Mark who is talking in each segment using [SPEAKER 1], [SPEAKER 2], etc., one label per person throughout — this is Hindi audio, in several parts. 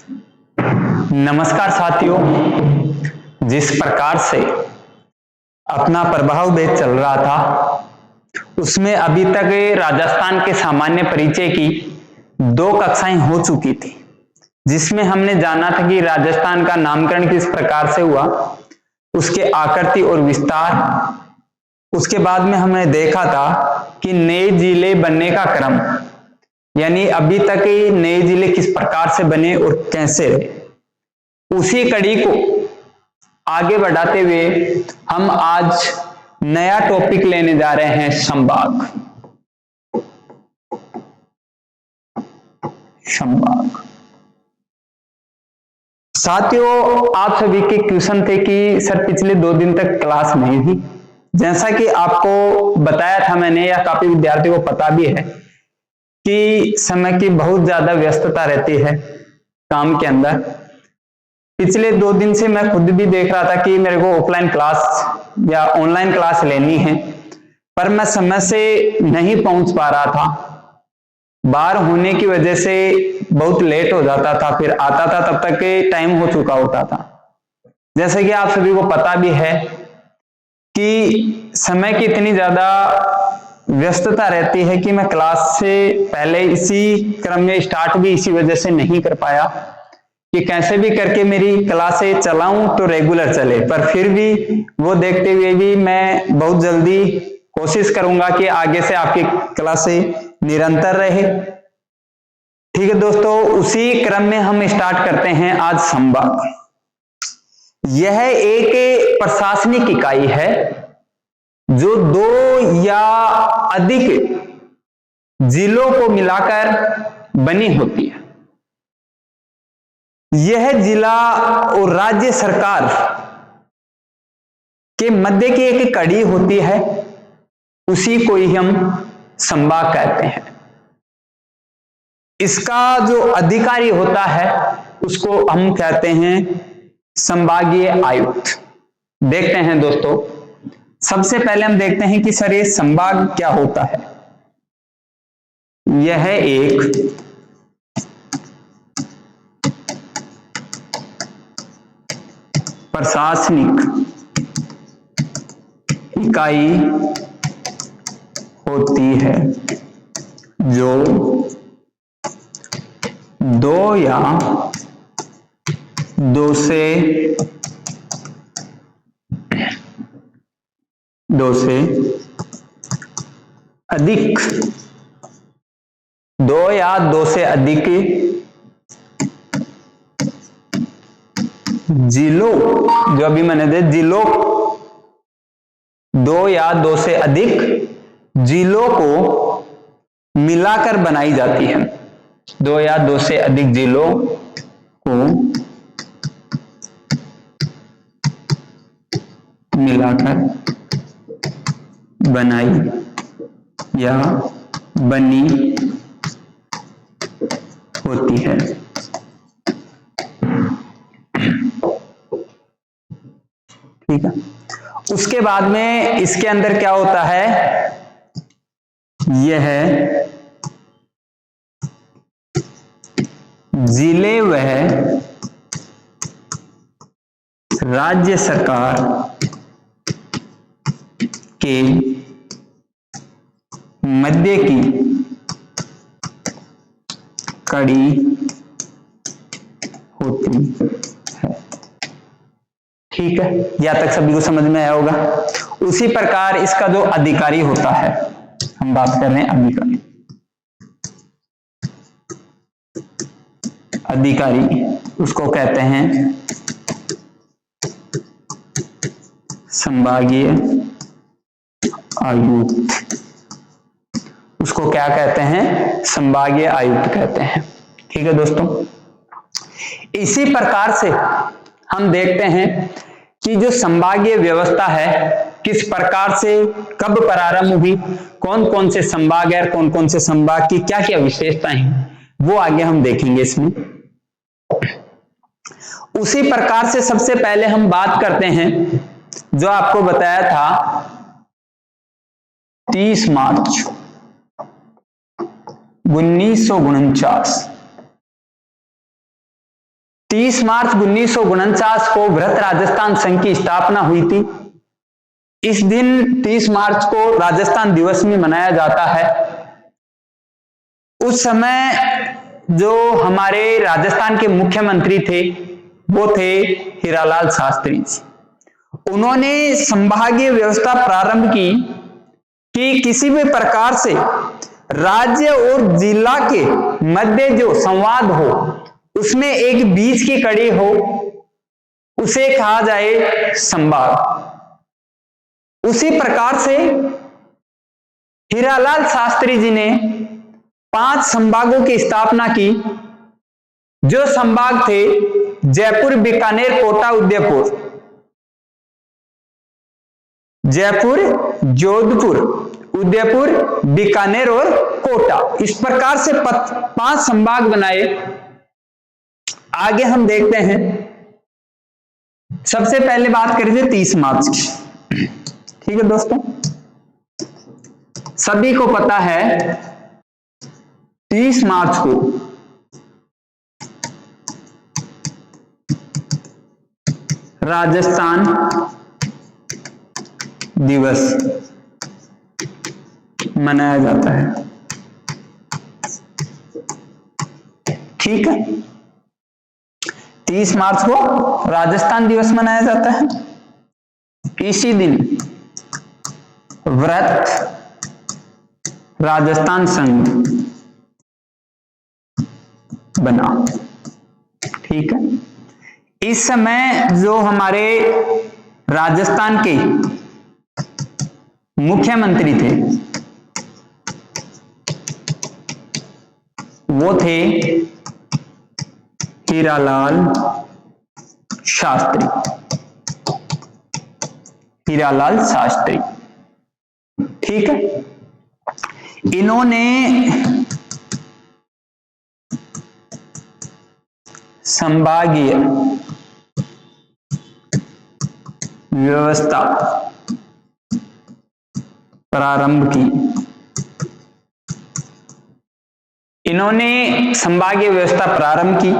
[SPEAKER 1] नमस्कार साथियों, जिस प्रकार से अपना प्रभाव बेच चल रहा था उसमें अभी तक राजस्थान के सामान्य परिचय की 2 कक्षाएं हो चुकी थी, जिसमें हमने जाना था कि राजस्थान का नामकरण किस प्रकार से हुआ, उसके आकृति और विस्तार। उसके बाद में हमने देखा था कि नए जिले बनने का क्रम, यानी अभी तक नए जिले किस प्रकार से बने और कैसे रहे। उसी कड़ी को आगे बढ़ाते हुए हम आज नया टॉपिक लेने जा रहे हैं, संभाग। साथियों, आप सभी के क्वेश्चन थे कि सर पिछले 2 दिन तक क्लास नहीं हुई। जैसा कि आपको बताया था मैंने, या काफी विद्यार्थियों को पता भी है कि समय की बहुत ज्यादा व्यस्तता रहती है काम के अंदर। पिछले 2 दिन से मैं खुद भी देख रहा था कि मेरे को ऑफलाइन क्लास या ऑनलाइन क्लास लेनी है, पर मैं समय से नहीं पहुंच पा रहा था। बाहर होने की वजह से बहुत लेट हो जाता था, फिर आता था तब तक टाइम हो चुका होता था। जैसे कि आप सभी को पता भी है कि समय की इतनी ज्यादा व्यस्तता रहती है कि मैं क्लास से पहले इसी क्रम में स्टार्ट भी इसी वजह से नहीं कर पाया कि कैसे भी करके मेरी क्लासें चलाऊं तो रेगुलर चले। पर फिर भी वो देखते हुए भी मैं बहुत जल्दी कोशिश करूंगा कि आगे से आपकी क्लासें निरंतर रहे। ठीक है दोस्तों, उसी क्रम में हम स्टार्ट करते हैं आज संभाग। यह एक प्रशासनिक इकाई है जो 2 या अधिक जिलों को मिलाकर बनी होती है। यह जिला और राज्य सरकार के मध्य की एक कड़ी होती है, उसी को ही हम संभाग कहते हैं। इसका जो अधिकारी होता है उसको हम कहते हैं संभागीय आयुक्त। देखते हैं दोस्तों, सबसे पहले हम देखते हैं कि सर ये संभाग क्या होता है। यह एक प्रशासनिक इकाई होती है जो 2 या 2 से अधिक 2 या 2 से अधिक जिलों, जो अभी मैंने दे जिलों, 2 या 2 से अधिक जिलों को मिलाकर बनाई जाती है। 2 या 2 से अधिक जिलों को मिलाकर बनाई या बनी होती है। ठीक है, उसके बाद में इसके अंदर क्या होता है, यह जिले वह राज्य सरकार के मध्य की कड़ी होती है। ठीक है, यहां तक सभी को समझ में आया होगा। उसी प्रकार इसका जो अधिकारी होता है, हम बात कर रहे हैं अधिकारी। अधिकारी उसको कहते हैं संभागीय आयुक्त। उसको क्या कहते हैं, संभागीय आयुक्त कहते हैं। ठीक है दोस्तों, इसी प्रकार से हम देखते हैं कि जो संभागीय व्यवस्था है किस प्रकार से कब प्रारंभ हुई, कौन कौन से संभाग है, कौन कौन से संभाग की क्या क्या विशेषताएं हैं, वो आगे हम देखेंगे इसमें। उसी प्रकार से सबसे पहले हम बात करते हैं, जो आपको बताया था 30 मार्च 1949 30 मार्च 1949 को वृहत राजस्थान संघ की स्थापना हुई थी। इस दिन 30 मार्च को राजस्थान दिवस भी मनाया जाता है। उस समय जो हमारे राजस्थान के मुख्यमंत्री थे वो थे हीरालाल शास्त्री जी। उन्होंने संभागीय व्यवस्था प्रारंभ की कि किसी भी प्रकार से राज्य और जिला के मध्य जो संवाद हो उसमें एक बीच की कड़ी हो, उसे कहा जाए संवाद। उसी प्रकार से हीरालाल शास्त्री जी ने 5 संभागों की स्थापना की। जो संभाग थे जयपुर, बीकानेर, कोटा, उदयपुर, जयपुर, जोधपुर, उदयपुर, बीकानेर और कोटा, इस प्रकार से 5 संभाग बनाए। आगे हम देखते हैं। सबसे पहले बात करें थे 30 मार्च की। ठीक है दोस्तों, सभी को पता है 30 मार्च को राजस्थान दिवस मनाया जाता है। ठीक है, 30 मार्च को राजस्थान दिवस मनाया जाता है। इसी दिन वृहत राजस्थान संघ बना। ठीक है, इस समय जो हमारे राजस्थान के मुख्यमंत्री थे वो थे हीरालाल शास्त्री। हीरालाल शास्त्री, ठीक है। इन्होंने संभागीय व्यवस्था प्रारंभ की। इन्होंने संभागीय व्यवस्था प्रारंभ की।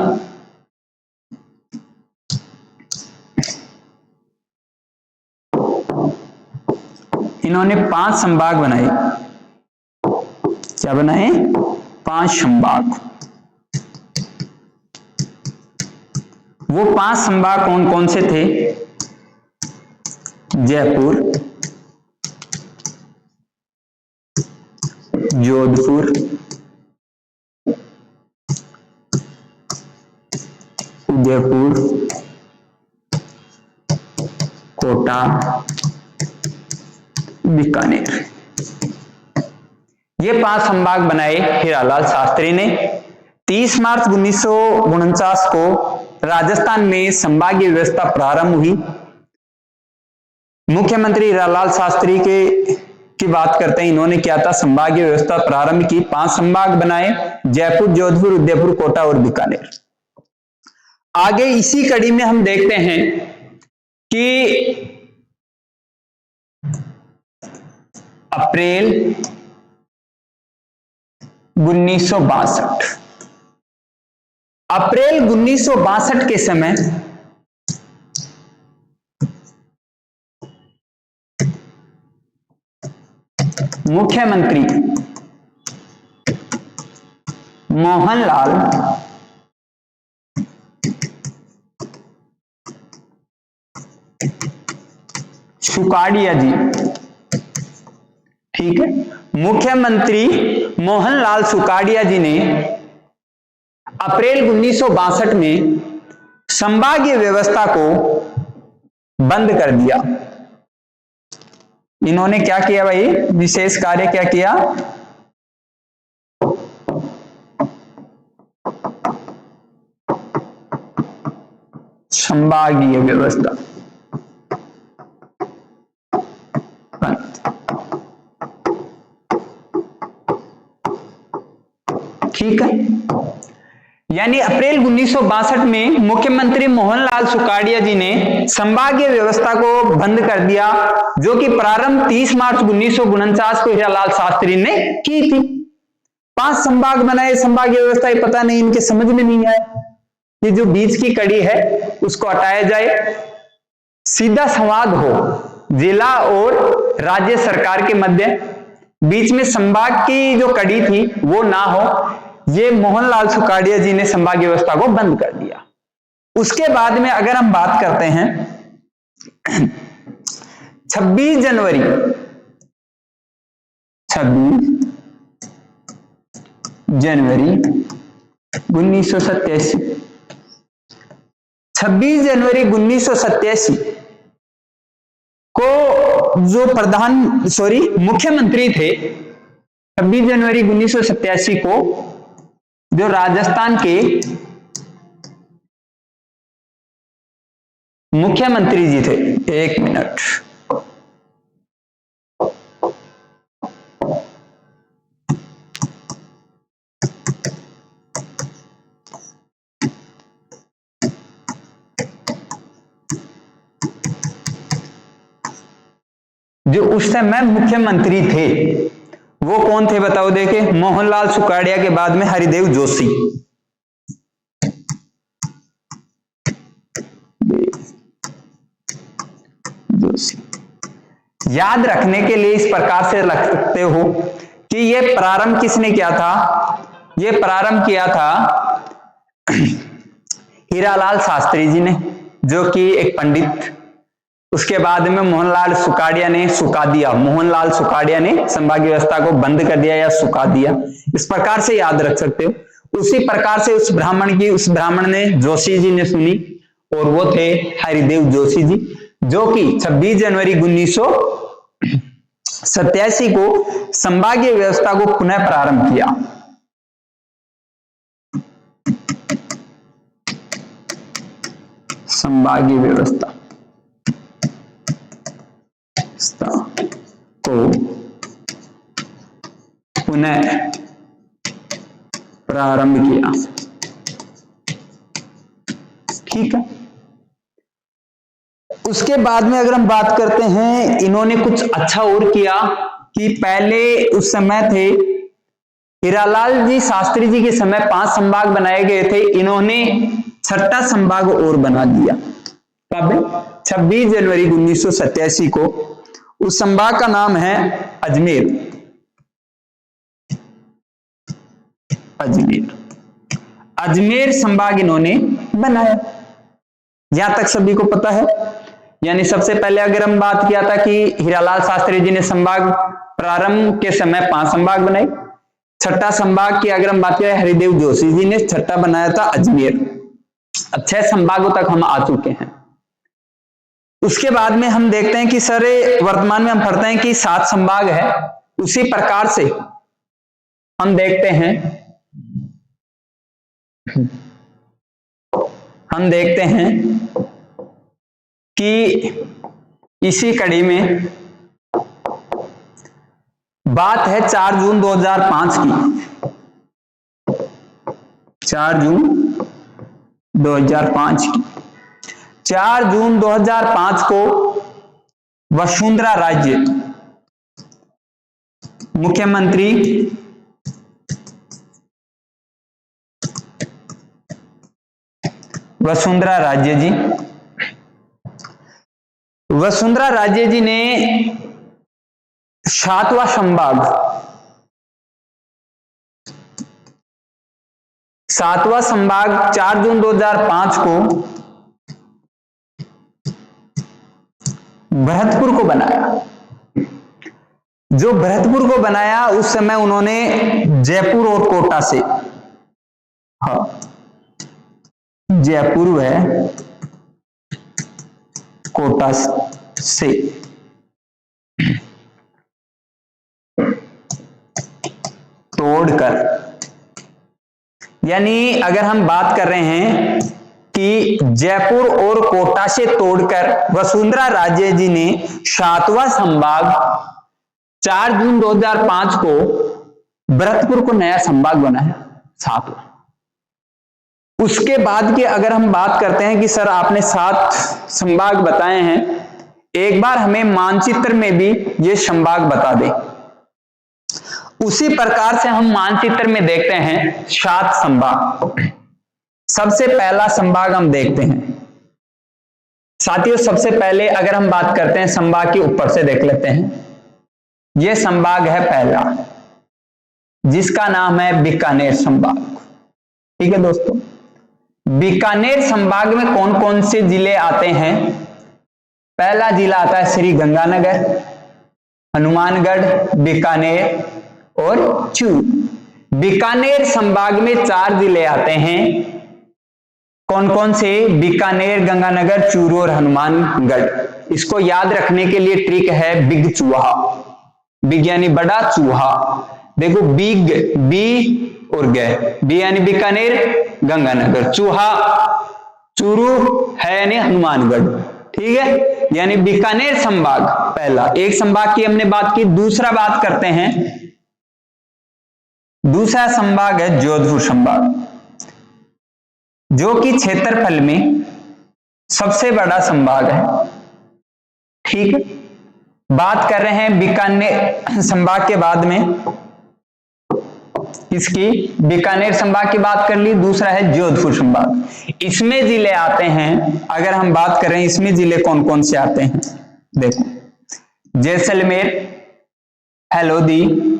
[SPEAKER 1] इन्होंने 5 संभाग बनाए। क्या बनाए? 5 संभाग। वो 5 संभाग कौन कौन से थे? जयपुर, जोधपुर, उदयपुर, कोटा, बीकानेर। ये 5 संभाग बनाए हीरालाल शास्त्री ने। 30 मार्च 1949 को राजस्थान में संभागीय व्यवस्था प्रारंभ हुई। मुख्यमंत्री हीरालाल शास्त्री की बात करते हैं। इन्होंने क्या था? संभागीय व्यवस्था प्रारंभ की। 5 संभाग बनाए, जयपुर, जोधपुर, उदयपुर, कोटा और बीकानेर। आगे इसी कड़ी में हम देखते हैं कि अप्रैल 1962, अप्रैल 1962 के समय मुख्यमंत्री मोहनलाल सुकाड़िया जी, ठीक है, मुख्यमंत्री मोहनलाल सुकाड़िया जी ने अप्रैल 1962 में संभागीय व्यवस्था को बंद कर दिया। इन्होंने क्या किया भाई? विशेष कार्य क्या किया? संभागीय व्यवस्था बंद। ठीक है, यानी अप्रैल 1962 में मुख्यमंत्री मोहनलाल सुकाड़िया जी ने संभागीय व्यवस्था को बंद कर दिया, जो कि प्रारंभ 30 मार्च 1949 को हीरालाल शास्त्री ने की थी। 5 संभाग बनाए, संभागीय व्यवस्था, पता नहीं इनके समझ में नहीं आया, कि जो बीच की कड़ी है उसको हटाया जाए, सीधा संवाद हो जिला और राज्य सरकार के मध्य, बीच में संभाग की जो कड़ी थी वो ना हो। ये मोहनलाल सुखाड़िया जी ने संभाग व्यवस्था को बंद कर दिया। उसके बाद में अगर हम बात करते हैं 26 जनवरी 1987, 26 जनवरी 1987 को जो मुख्यमंत्री थे, 26 जनवरी 1987 को जो राजस्थान के मुख्यमंत्री जी थे, एक मिनट, जो उस समय मुख्यमंत्री थे वो कौन थे बताओ? देखे, मोहनलाल सुखाड़िया के बाद में हरिदेव जोशी। याद रखने के लिए इस प्रकार से रख सकते हो कि ये प्रारंभ किसने किया था? ये प्रारंभ किया था हीरालाल शास्त्री जी ने, जो कि एक पंडित। उसके बाद में मोहनलाल सुखाड़िया ने सुखा दिया, मोहनलाल सुखाड़िया ने संभागीय व्यवस्था को बंद कर दिया या सुखा दिया, इस प्रकार से याद रख सकते हो। उसी प्रकार से उस ब्राह्मण ने जोशी जी ने सुनी, और वो थे हरिदेव जोशी जी, जो कि 26 जनवरी 1987 को संभागीय व्यवस्था को पुनः प्रारंभ किया। संभागीय व्यवस्था को पुनः प्रारंभ किया। ठीक है। उसके बाद में अगर हम बात करते हैं, इन्होंने कुछ अच्छा और किया कि पहले उस समय थे हीरालाल जी शास्त्री जी के समय 5 संभाग बनाए गए थे, इन्होंने 6ठा संभाग और बना दिया। कब? 26 जनवरी 1987 को। उस संभाग का नाम है अजमेर। अजमेर संभाग इन्होंने बनाया। यहां तक सभी को पता है। यानी सबसे पहले अगर हम बात किया था कि हीरालाल शास्त्री जी ने संभाग प्रारंभ के समय 5 संभाग बनाए, 6ठा संभाग की अगर हम बात करें हरिदेव जोशी जी ने 6ठा बनाया था अजमेर। अब 6 संभागों तक हम आ चुके हैं। उसके बाद में हम देखते हैं कि सर वर्तमान में हम पढ़ते हैं कि 7 संभाग है। उसी प्रकार से हम देखते हैं कि इसी कड़ी में बात है 4 जून 2005 की। 4 जून 2005 की। 4 जून 2005 को वसुंधरा राजे मुख्यमंत्री वसुंधरा राजे जी ने 7वां संभाग 4 जून 2005 को भरतपुर को बनाया। जो भरतपुर को बनाया उस समय उन्होंने जयपुर और कोटा से, जयपुर व कोटा से तोड़कर, यानी अगर हम बात कर रहे हैं कि जयपुर और कोटा से तोड़कर वसुंधरा राजे जी ने 7वां संभाग 4 जून 2005 को भरतपुर को नया संभाग बनाया, 7वां। उसके बाद की अगर हम बात करते हैं कि सर आपने 7 संभाग बताए हैं, एक बार हमें मानचित्र में भी ये संभाग बता दें। उसी प्रकार से हम मानचित्र में देखते हैं 7 संभाग। सबसे पहला संभाग हम देखते हैं साथियों। सबसे पहले अगर हम बात करते हैं संभाग की, ऊपर से देख लेते हैं। यह संभाग है पहला, जिसका नाम है बीकानेर संभाग। ठीक है दोस्तों, बीकानेर संभाग में कौन कौन से जिले आते हैं? पहला जिला आता है श्री गंगानगर, हनुमानगढ़, बीकानेर और चूरू। बीकानेर संभाग में 4 जिले आते हैं। कौन कौन से? बीकानेर, गंगानगर, चूरू और हनुमानगढ़। इसको याद रखने के लिए ट्रिक है बिग चूहा। बिग यानी बड़ा, चूहा देखो, बिग बी और ग, बी यानी बीकानेर, गंगानगर, चूहा चूरू है यानी हनुमानगढ़। ठीक है, यानी बीकानेर संभाग पहला। एक संभाग की हमने बात की, दूसरा बात करते हैं। दूसरा संभाग है जोधपुर संभाग, जो कि क्षेत्रफल में सबसे बड़ा संभाग है। ठीक है, बात कर रहे हैं बीकानेर संभाग के बाद में इसकी, बीकानेर संभाग की बात कर ली। दूसरा है जोधपुर संभाग। इसमें जिले आते हैं, अगर हम बात करें इसमें जिले कौन कौन से आते हैं, देखो, जैसलमेर, हल्द्वानी,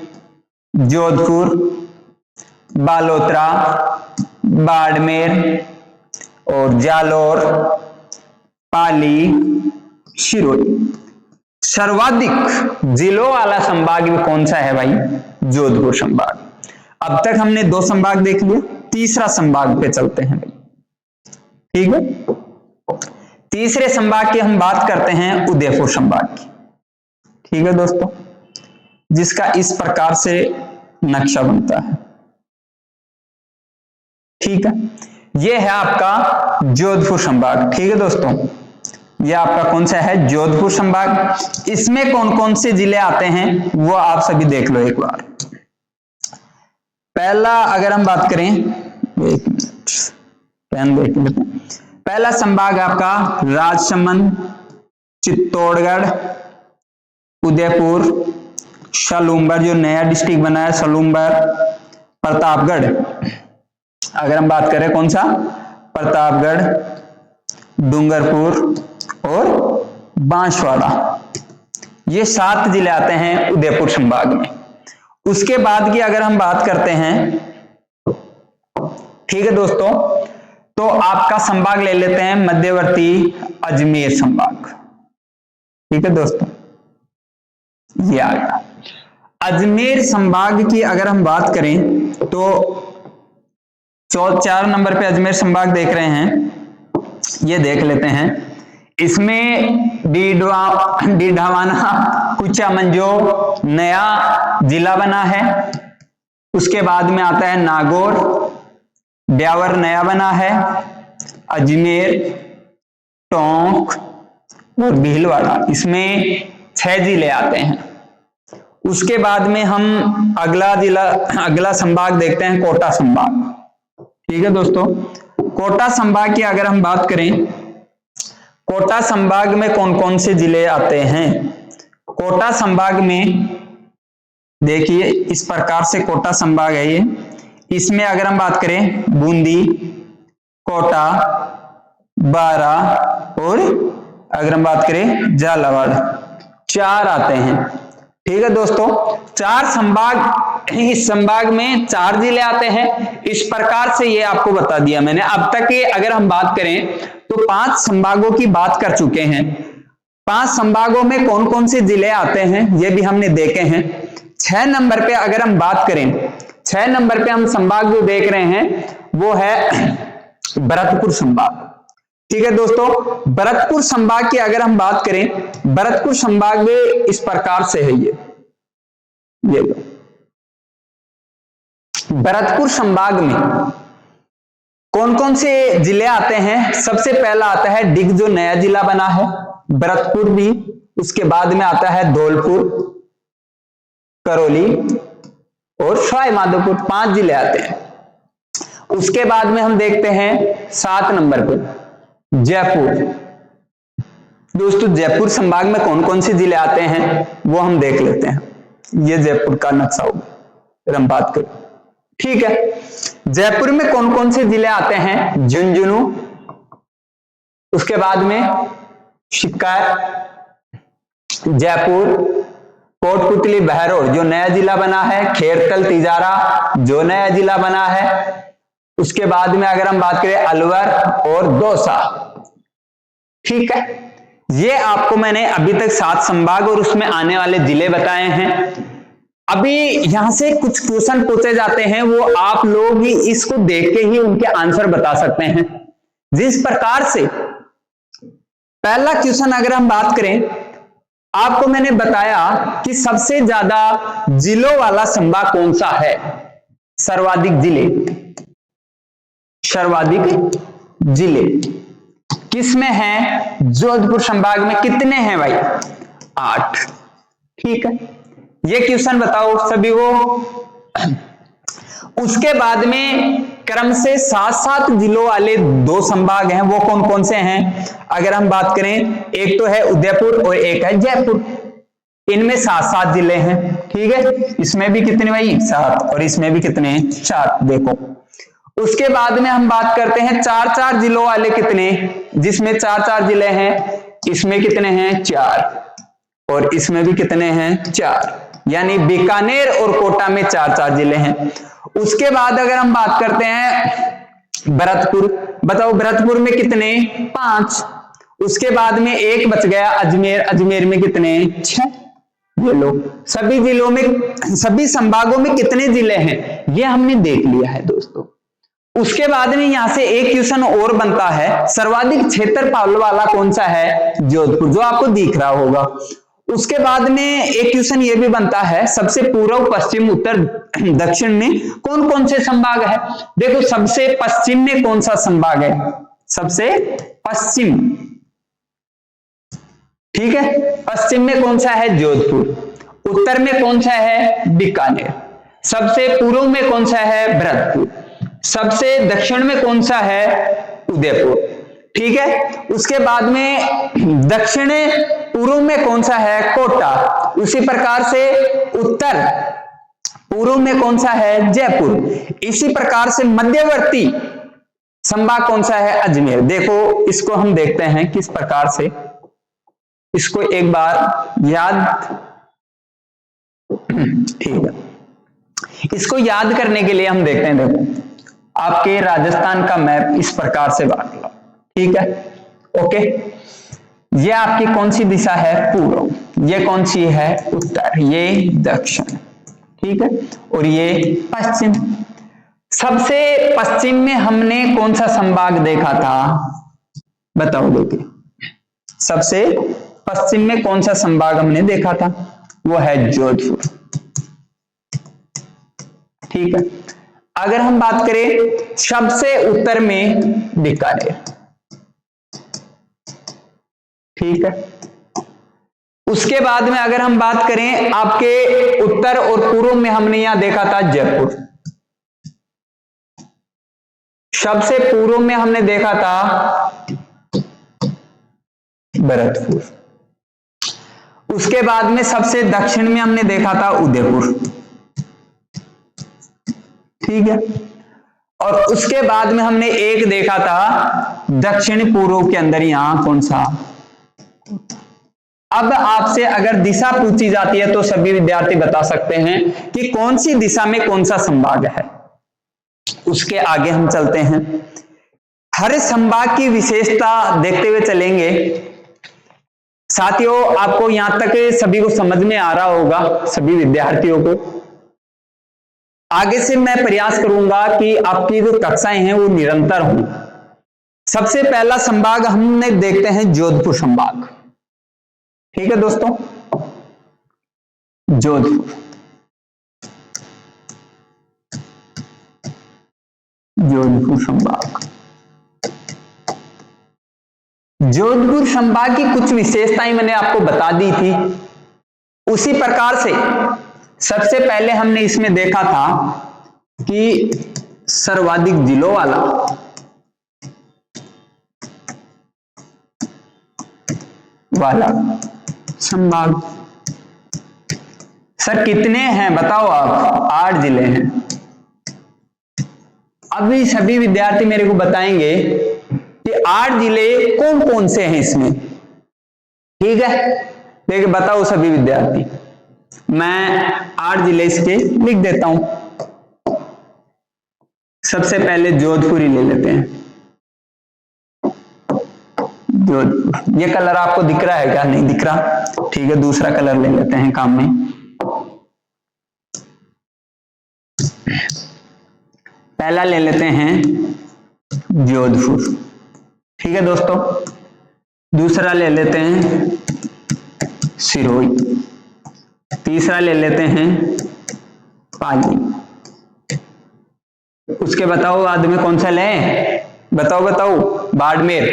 [SPEAKER 1] जोधपुर, बालोतरा, बाड़मेर और जालौर, पाली, सिरोही। सर्वाधिक जिलों वाला संभाग भी कौन सा है भाई? जोधपुर संभाग। अब तक हमने 2 संभाग देख लिए, तीसरा संभाग पे चलते हैं भाई। ठीक है, तीसरे संभाग की हम बात करते हैं उदयपुर संभाग की। ठीक है दोस्तों, जिसका इस प्रकार से नक्शा बनता है। ठीक है, यह है आपका जोधपुर संभाग। ठीक है दोस्तों, यह आपका कौन सा है? जोधपुर संभाग। इसमें कौन कौन से जिले आते हैं वो आप सभी देख लो एक बार। पहला अगर हम बात करें, एक मिनट पेन देख लेते हैं। पहला संभाग आपका राजसमंद, चित्तौड़गढ़, उदयपुर, सलूम्बर, जो नया डिस्ट्रिक्ट बना है सलूम्बर, प्रतापगढ़। अगर हम बात करें कौन सा? प्रतापगढ़, डूंगरपुर और बांसवाड़ा। ये 7 जिले आते हैं उदयपुर संभाग में। उसके बाद की अगर हम बात करते हैं, ठीक है दोस्तों, तो आपका संभाग ले लेते हैं मध्यवर्ती अजमेर संभाग। ठीक है दोस्तों, ये आ गया अजमेर संभाग की। अगर हम बात करें तो 4 नंबर पे अजमेर संभाग देख रहे हैं, ये देख लेते हैं। इसमें डीडवाना, कुचामंजो नया जिला बना है। उसके बाद में आता है नागौर, ब्यावर नया बना है, अजमेर, टोंक और भीलवाड़ा। इसमें 6 जिले आते हैं। उसके बाद में हम अगला संभाग देखते हैं कोटा संभाग। ठीक है दोस्तों, कोटा संभाग की अगर हम बात करें, कोटा संभाग में कौन कौन से जिले आते हैं? कोटा संभाग में देखिए इस प्रकार से कोटा संभाग है ये। इसमें अगर हम बात करें बूंदी, कोटा, बारा और अगर हम बात करें झालावाड़, 4 आते हैं। ठीक है दोस्तों, 4 संभाग, इस संभाग में 4 जिले आते हैं। इस प्रकार से ये आपको बता दिया मैंने। अब तक के अगर हम बात करें तो 5 संभागों की बात कर चुके हैं। 5 संभागों में कौन कौन से जिले आते हैं ये भी हमने देखे हैं। 6 नंबर पे अगर हम बात करें, 6 नंबर पे हम संभाग जो देख रहे हैं वो है भरतपुर संभाग। ठीक है दोस्तों, भरतपुर संभाग की अगर हम बात करें, भरतपुर संभाग में इस प्रकार से है ये भरतपुर संभाग में कौन कौन से जिले आते हैं? सबसे पहला आता है डिग, जो नया जिला बना है, भरतपुर भी। उसके बाद में आता है धौलपुर, करौली और सवाई माधोपुर। 5 जिले आते हैं। उसके बाद में हम देखते हैं 7 नंबर पर जयपुर। दोस्तों, जयपुर संभाग में कौन कौन से जिले आते हैं वो हम देख लेते हैं। ये जयपुर का नक्शा होगा अगर हम बात करें। ठीक है। जयपुर में कौन कौन से जिले आते हैं? झुंझुनू, उसके बाद में शिकार, जयपुर, कोटपुतली, बहरोड जो नया जिला बना है, खेरकल, तिजारा जो नया जिला बना है, उसके बाद में अगर हम बात करें अलवर और दौसा। ठीक है, ये आपको मैंने अभी तक 7 संभाग और उसमें आने वाले जिले बताए हैं। अभी यहां से कुछ क्वेश्चन पूछे जाते हैं, वो आप लोग ही इसको देख के ही उनके आंसर बता सकते हैं। जिस प्रकार से पहला क्वेश्चन अगर हम बात करें, आपको मैंने बताया कि सबसे ज्यादा जिलों वाला संभाग कौन सा है? सर्वाधिक जिले, सर्वाधिक जिले किसमें है? जोधपुर संभाग में। कितने हैं भाई? 8। ठीक है, ये क्वेश्चन बताओ सभी को। उसके बाद में क्रम से 7-7 जिलों वाले 2 संभाग हैं, वो कौन कौन से हैं? अगर हम बात करें, एक तो है उदयपुर और एक है जयपुर। इनमें 7-7 जिले हैं। ठीक है, इसमें भी कितने भाई? 7, और इसमें भी कितने हैं? 4। देखो, उसके बाद में हम बात करते हैं 4-4 जिलों वाले कितने? जिसमें 4-4 जिले हैं, इसमें कितने हैं? 4, और इसमें भी कितने हैं? 4। यानी बीकानेर और कोटा में 4-4 जिले हैं। उसके बाद अगर हम बात करते हैं भरतपुर, बताओ भरतपुर में कितने? 5। उसके बाद में एक बच गया अजमेर, अजमेर में कितने? 6। ये लो, सभी जिलों में, सभी संभागों में कितने जिले हैं ये हमने देख लिया है दोस्तों। उसके बाद में यहां से एक क्वेश्चन और बनता है, सर्वाधिक क्षेत्रफल वाला कौन सा है? जोधपुर, जो आपको दिख रहा होगा। उसके बाद में एक क्वेश्चन ये भी बनता है, सबसे पूर्व, पश्चिम, उत्तर, दक्षिण में कौन कौन से संभाग है? देखो, सबसे पश्चिम में कौन सा संभाग है? सबसे पश्चिम। ठीक है, पश्चिम में कौन सा है? जोधपुर। उत्तर में कौन सा है? बीकानेर। सबसे पूर्व में कौन सा है? भरतपुर। सबसे दक्षिण में कौन सा है? उदयपुर। ठीक है, उसके बाद में दक्षिण पूर्व में कौन सा है? कोटा। उसी प्रकार से उत्तर पूर्व में कौन सा है? जयपुर। इसी प्रकार से मध्यवर्ती संभाग कौन सा है? अजमेर। देखो, इसको हम देखते हैं किस प्रकार से, इसको एक बार याद, ठीक है, इसको याद करने के लिए हम देखते हैं। देखो, आपके राजस्थान का मैप इस प्रकार से बांट लो। ठीक है, ओके, ये आपकी कौन सी दिशा है? पूर्व। ये कौन सी है? उत्तर। ये दक्षिण। ठीक है, और ये पश्चिम। सबसे पश्चिम में हमने कौन सा संभाग देखा था? बताओ, देखिए, सबसे पश्चिम में कौन सा संभाग हमने देखा था? वो है जोधपुर। ठीक है, अगर हम बात करें सबसे उत्तर में बीकानेर। ठीक है, उसके बाद में अगर हम बात करें आपके उत्तर और पूर्व में हमने यहां देखा था जयपुर। सबसे पूर्व में हमने देखा था भरतपुर। उसके बाद में सबसे दक्षिण में हमने देखा था उदयपुर। ठीक है, और उसके बाद में हमने एक देखा था दक्षिण पूर्व के अंदर, यहां कौन सा? अब आपसे अगर दिशा पूछी जाती है तो सभी विद्यार्थी बता सकते हैं कि कौन सी दिशा में कौन सा संभाग है। उसके आगे हम चलते हैं, हर संभाग की विशेषता देखते हुए चलेंगे। साथियों, आपको यहां तक सभी को समझ में आ रहा होगा, सभी विद्यार्थियों को। आगे से मैं प्रयास करूंगा कि आपकी जो कक्षाएं हैं वो निरंतर हों। सबसे पहला संभाग हमने देखते हैं जोधपुर संभाग। ठीक है दोस्तों, जोधपुर, जोधपुर संभाग। जोधपुर संभाग की कुछ विशेषताएं मैंने आपको बता दी थी। उसी प्रकार से सबसे पहले हमने इसमें देखा था कि सर्वाधिक जिलों वाला संभाग। सर कितने हैं बताओ आप? 8 जिले हैं। अभी सभी विद्यार्थी मेरे को बताएंगे कि 8 जिले कौन कौन से हैं इसमें। ठीक है, देखिए बताओ सभी विद्यार्थी। मैं 8 जिले इसके लिख देता हूं। सबसे पहले जोधपुर ही ले लेते हैं। जोधपुर, ये कलर आपको दिख रहा है क्या? नहीं दिख रहा, ठीक है, दूसरा कलर ले लेते हैं काम में। पहला ले लेते हैं जोधपुर, ठीक है दोस्तों। दूसरा ले लेते हैं सिरोही, तीसरा ले लेते हैं पाली। उसके बताओ बाद में कौन सा लें? बताओ। बाड़मेर,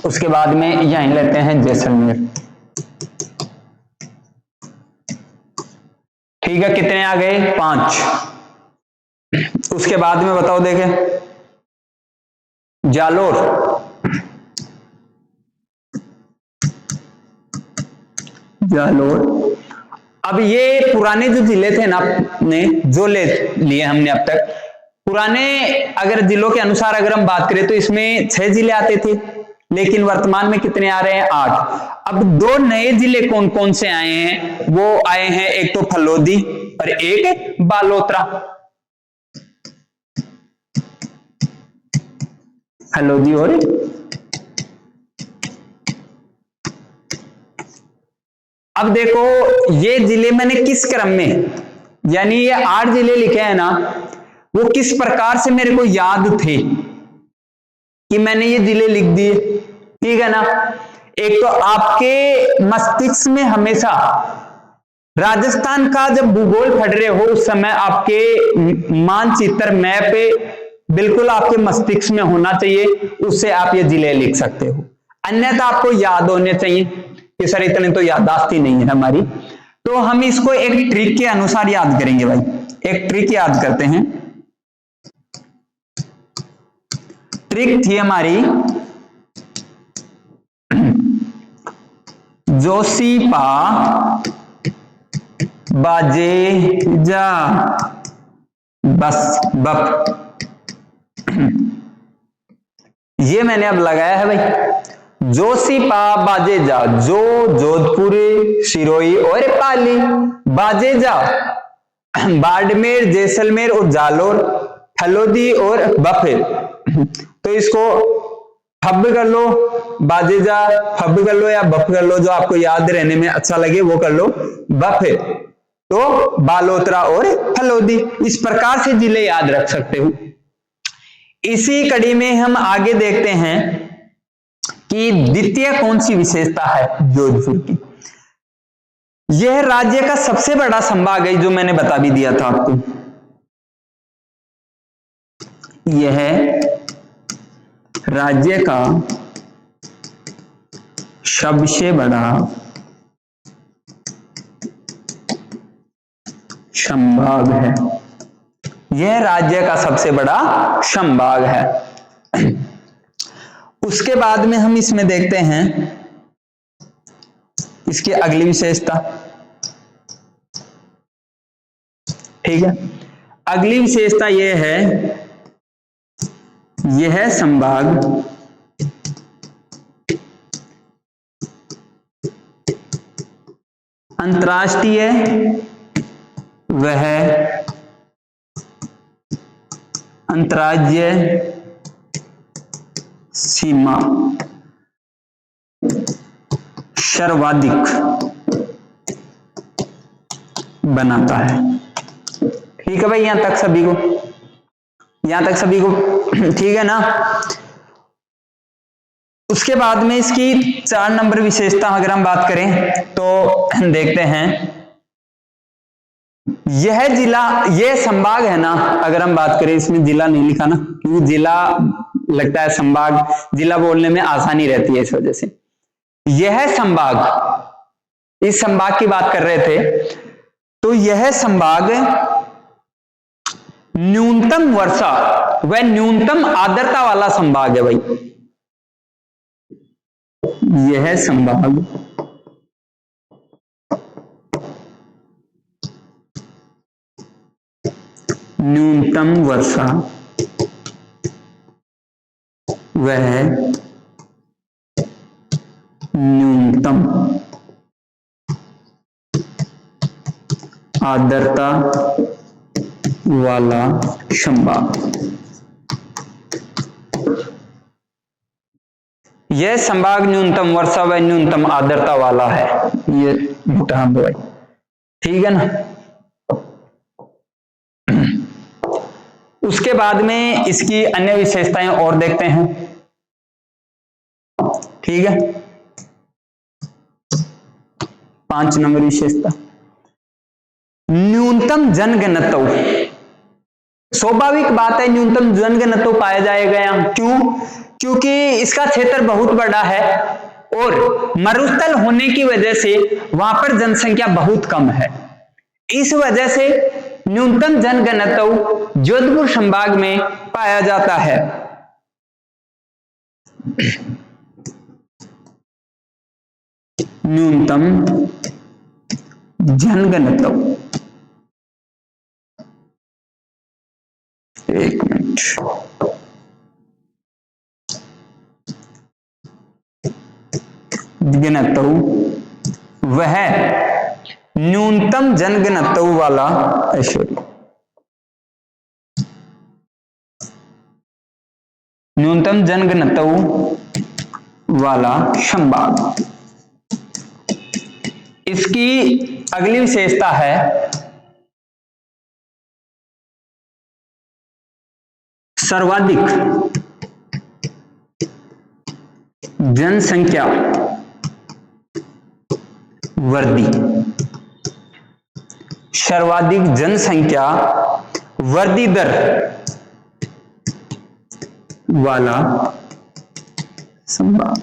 [SPEAKER 1] उसके बाद में यहीं लेते हैं जैसलमेर। ठीक है, कितने आ गए? 5। उसके बाद में बताओ, देखें जालोर, अब ये पुराने जो जिले थे ना, अपने जो ले लिए हमने अब तक, पुराने अगर जिलों के अनुसार अगर हम बात करें तो इसमें 6 जिले आते थे, लेकिन वर्तमान में कितने आ रहे हैं? 8। अब 2 नए जिले कौन कौन से आए हैं? वो आए हैं, एक तो फलोदी और एक बालोतरा। फलोदी और अब देखो ये जिले मैंने किस क्रम में, यानी ये 8 जिले लिखे हैं ना, वो किस प्रकार से मेरे को याद थे कि मैंने ये जिले लिख दिए। ठीक है ना, एक तो आपके मस्तिष्क में हमेशा राजस्थान का जब भूगोल पढ़ रहे हो उस समय आपके मानचित्र मैप बिल्कुल आपके मस्तिष्क में होना चाहिए, उससे आप ये जिले लिख सकते हो। अन्यथा आपको याद होने चाहिए कि सर इतने तो याददाश्त ही नहीं है हमारी, तो हम इसको एक ट्रिक के अनुसार याद करेंगे भाई। एक ट्रिक याद करते हैं। ट्रिक थी हमारी जोशीपा बाजे जा बस बप, ये मैंने अब लगाया है भाई। जोशीपा बाजेजा, जो जोधपुर, सिरोही और पाली, बाजेजा बाड़मेर, जैसलमेर और जालोर, फलोदी और बफेर। तो इसको फब कर लो, बाजेजा फब कर लो या बफ कर लो, जो आपको याद रहने में अच्छा लगे वो कर लो। बफेर तो बालोतरा और फलोदी, इस प्रकार से जिले याद रख सकते हो। इसी कड़ी में हम आगे देखते हैं कि द्वितीय कौन सी विशेषता है जोधपुर की। यह राज्य का सबसे बड़ा संभाग है, जो मैंने बता भी दिया था आपको। यह राज्य का सबसे बड़ा संभाग है। यह राज्य का सबसे बड़ा संभाग है। उसके बाद में हम इसमें देखते हैं इसकी अगली विशेषता। ठीक है, अगली विशेषता यह है, यह संभाग अंतर्राष्ट्रीय वह अंतर्राज्यीय सीमा सर्वाधिक बनाता है। ठीक है भाई, यहां तक सभी को, ठीक है ना। उसके बाद में इसकी 4 नंबर विशेषता अगर हम बात करें तो देखते हैं, यह जिला, यह संभाग है ना, अगर हम बात करें, इसमें जिला नहीं लिखा ना क्योंकि जिला लगता है, संभाग जिला बोलने में आसानी रहती है इस वजह से। यह संभाग, इस संभाग की बात कर रहे थे, तो यह संभाग न्यूनतम वर्षा व न्यूनतम आर्द्रता वाला संभाग है भाई। यह संभाग न्यूनतम वर्षा वह न्यूनतम आर्द्रता वाला संभाग। यह संभाग न्यूनतम वर्षा व न्यूनतम आर्द्रता वाला है। ये भूटान भाई, ठीक है ना। उसके बाद में इसकी अन्य विशेषताएं और देखते हैं, ठीक है। 5 नंबर विशेषता, न्यूनतम जनघनत्व। स्वाभाविक बात है न्यूनतम जनघनत्व पाया जाएगा यहाँ। क्यों? क्योंकि इसका क्षेत्र बहुत बड़ा है और मरुस्थल होने की वजह से वहां पर जनसंख्या बहुत कम है। इस वजह से न्यूनतम जनघनत्व जोधपुर संभाग में पाया जाता है। न्यूनतम जनघनत्व, एक मिनट, घनत्व वह न्यूनतम जनघनत्व वाला, न्यूनतम जनघनत्व वाला संभाग। इसकी अगली विशेषता है सर्वाधिक जनसंख्या वृद्धि। सर्वाधिक जनसंख्या वृद्धि दर वाला संभाग।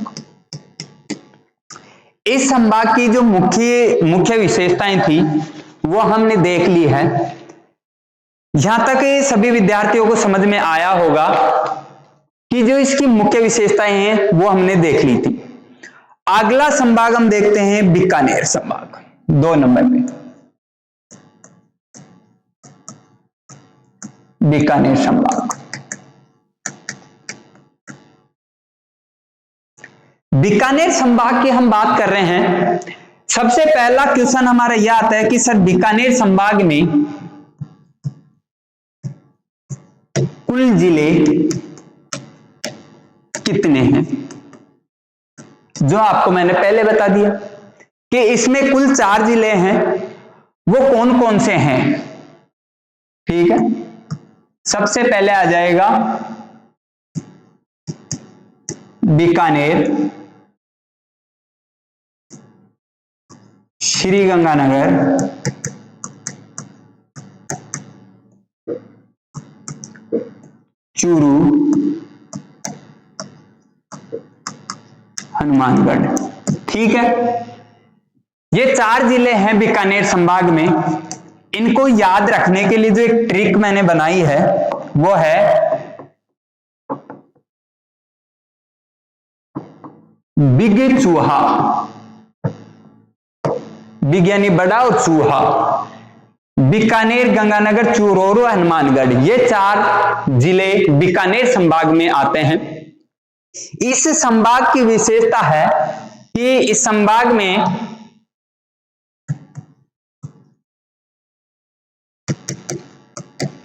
[SPEAKER 1] इस संभाग की जो मुख्य विशेषताएं थी वो हमने देख ली है। यहां तक सभी विद्यार्थियों को समझ में आया होगा कि जो इसकी मुख्य विशेषताएं हैं वो हमने देख ली थी। अगला संभाग हम देखते हैं बीकानेर संभाग, 2 नंबर पे। बीकानेर संभाग, बीकानेर संभाग की हम बात कर रहे हैं। सबसे पहला क्वेश्चन हमारा यह आता है कि सर बीकानेर संभाग में कुल जिले कितने हैं? जो आपको मैंने पहले बता दिया कि इसमें कुल 4 जिले हैं। वो कौन कौन से हैं? ठीक है, सबसे पहले आ जाएगा बीकानेर, श्रीगंगानगर, चूरू, हनुमानगढ़। ठीक है, ये 4 जिले हैं बीकानेर संभाग में। इनको याद रखने के लिए जो एक ट्रिक मैंने बनाई है वो है बिग चूहा। बिग यानी बड़ा और चूहा। बीकानेर, गंगानगर, चूरू, हनुमानगढ़, ये 4 जिले बीकानेर संभाग में आते हैं। इस संभाग की विशेषता है कि इस संभाग में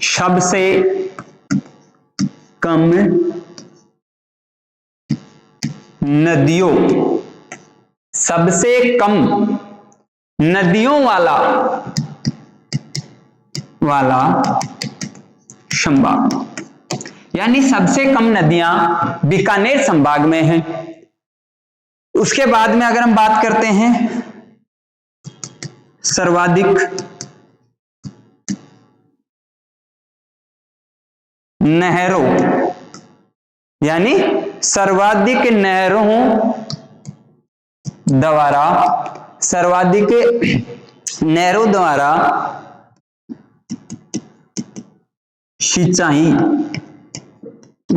[SPEAKER 1] सबसे कम नदियों, सबसे कम नदियों वाला संभाग, यानी सबसे कम नदियां बीकानेर संभाग में हैं। उसके बाद में अगर हम बात करते हैं सर्वाधिक नहरों, यानी सर्वाधिक नहरों द्वारा सिंचाई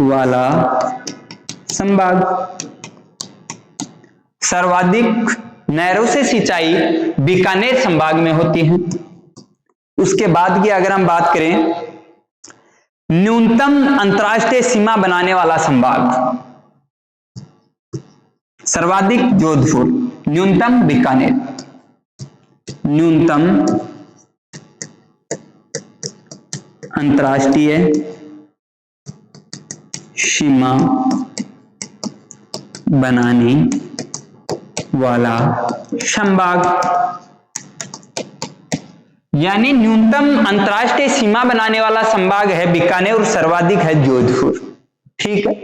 [SPEAKER 1] वाला संभाग। सर्वाधिक नहरों से सिंचाई बीकानेर संभाग में होती है। उसके बाद की अगर हम बात करें न्यूनतम अंतर्राष्ट्रीय सीमा बनाने वाला संभाग, सर्वाधिक जोधपुर, न्यूनतम बीकानेर, न्यूनतम अंतर्राष्ट्रीय सीमा बनाने वाला संभाग, यानी न्यूनतम अंतर्राष्ट्रीय सीमा बनाने वाला संभाग है बीकानेर और सर्वाधिक है जोधपुर। ठीक है,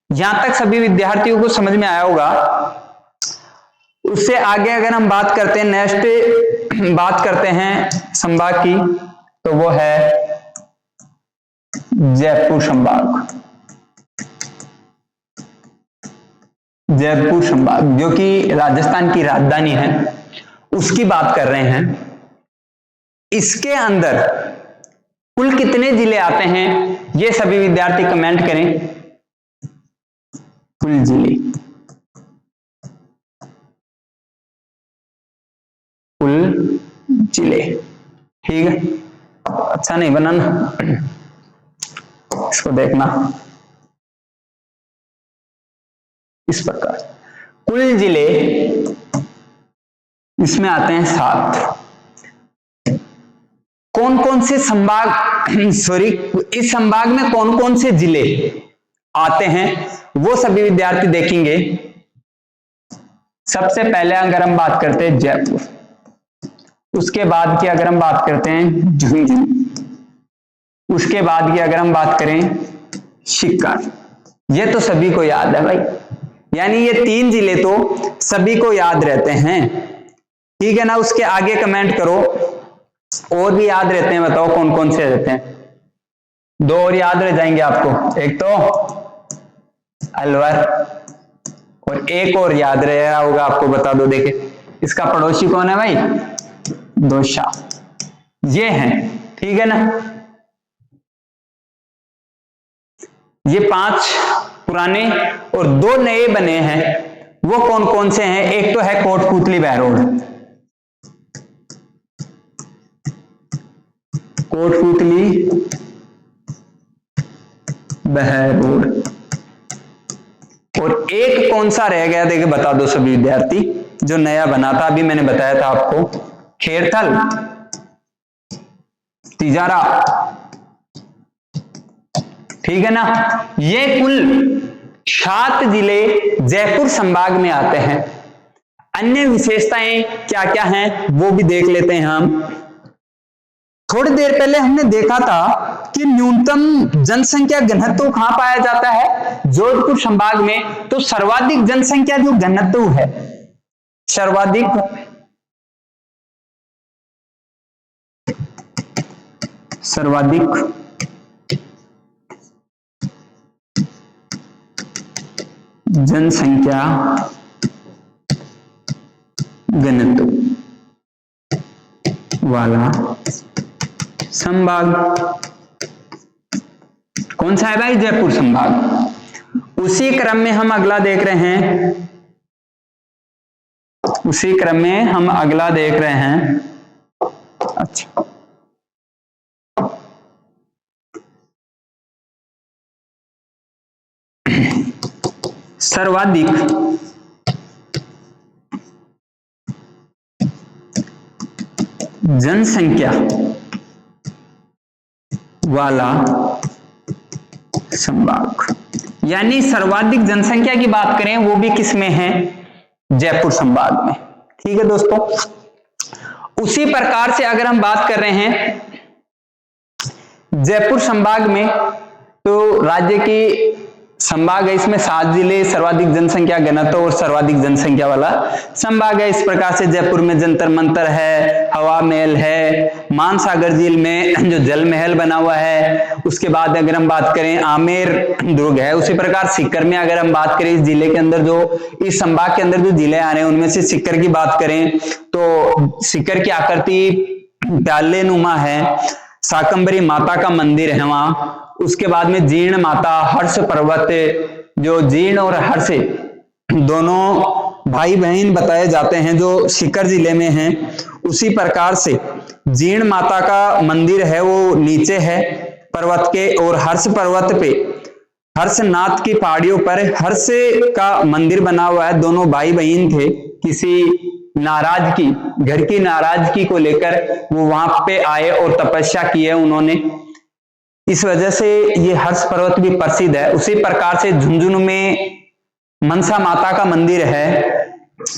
[SPEAKER 1] यहां तक सभी विद्यार्थियों को समझ में आया होगा। उससे आगे अगर हम बात करते हैं, नेक्स्ट बात करते हैं संभाग की, तो वो है जयपुर संभाग। जयपुर संभाग जो कि राजस्थान की राजधानी है, उसकी बात कर रहे हैं। इसके अंदर कुल कितने जिले आते हैं, ये सभी विद्यार्थी कमेंट करें। कुल जिले, कुल जिले, ठीक है। अच्छा नहीं बना ना, इसको देखना इस प्रकार। कुल जिले इसमें आते हैं 7। कौन कौन से संभाग, सॉरी, इस संभाग में कौन कौन से जिले आते हैं वो सभी विद्यार्थी देखेंगे। सबसे पहले अगर हम बात करते हैं जयपुर, उसके बाद की अगर हम बात करते हैं झुंझुनू, उसके बाद की अगर हम बात करें सीकर। ये तो सभी को याद है भाई, यानी ये 3 जिले तो सभी को याद रहते हैं, ठीक है ना। उसके आगे कमेंट करो और भी याद रहते हैं, बताओ कौन कौन से रहते हैं। 2 और याद रह जाएंगे आपको, एक तो अलवर और एक और याद रहा होगा आपको, बता दो। देखे इसका पड़ोसी कौन है भाई, दौसा। ये हैं, ठीक है ना। ये 5 पुराने और 2 नए बने हैं, वो कौन कौन से हैं। एक तो है कोटपुतली बहरोड, कोटपुतली बहरोड, और एक कौन सा रह गया, देखिए बता दो सभी विद्यार्थी, जो नया बना था, अभी मैंने बताया था आपको, खेरथल, तिजारा, ठीक है ना। ये कुल 7 जिले जयपुर संभाग में आते हैं। अन्य विशेषताएं क्या क्या हैं वो भी देख लेते हैं हम। थोड़ी देर पहले हमने देखा था कि न्यूनतम जनसंख्या घनत्व कहां पाया जाता है, जोधपुर संभाग में। तो सर्वाधिक जनसंख्या जो घनत्व है, सर्वाधिक जनसंख्या घनत्व वाला संभाग कौन सा है भाई, जयपुर संभाग। उसी क्रम में हम अगला देख रहे हैं, उसी क्रम में हम अगला देख रहे हैं। अच्छा, सर्वाधिक जनसंख्या वाला संभाग, यानी सर्वाधिक जनसंख्या की बात करें वो भी किसमें है, जयपुर संभाग में, ठीक है दोस्तों। उसी प्रकार से अगर हम बात कर रहे हैं जयपुर संभाग में, तो राज्य की संभाग है, इसमें 7 जिले, सर्वाधिक जनसंख्या घनत्व और सर्वाधिक जनसंख्या वाला संभाग है। इस प्रकार से जयपुर में जंतर मंतर है, हवा महल है, मानसागर झील में जो जल महल बना हुआ है। उसके बाद अगर हम बात करें आमेर दुर्ग है। उसी प्रकार सीकर में अगर हम बात करें, इस जिले के अंदर जो, इस संभाग के अंदर जो जिले आ रहे हैं उनमें से सीकर की बात करें तो सीकर की आकृति प्याले नुमा है, शाकंभरी माता का मंदिर है वहां। उसके बाद में जीर्ण माता, हर्ष पर्वत, जो जीर्ण और हर्ष दोनों भाई बहन बताए जाते हैं जो सीकर जिले में हैं। उसी प्रकार से जीर्ण माता का मंदिर है वो नीचे है, पर्वत के और हर्ष पर्वत पे हर्षनाथ की पहाड़ियों पर हर्ष का मंदिर बना हुआ है। दोनों भाई बहन थे, किसी नाराजगी, घर की नाराजगी को लेकर वो वहां पे आए और तपस्या की है उन्होंने। इस वजह से ये हर्ष पर्वत भी प्रसिद्ध है। उसी प्रकार से झुंझुनू में मनसा माता का मंदिर है।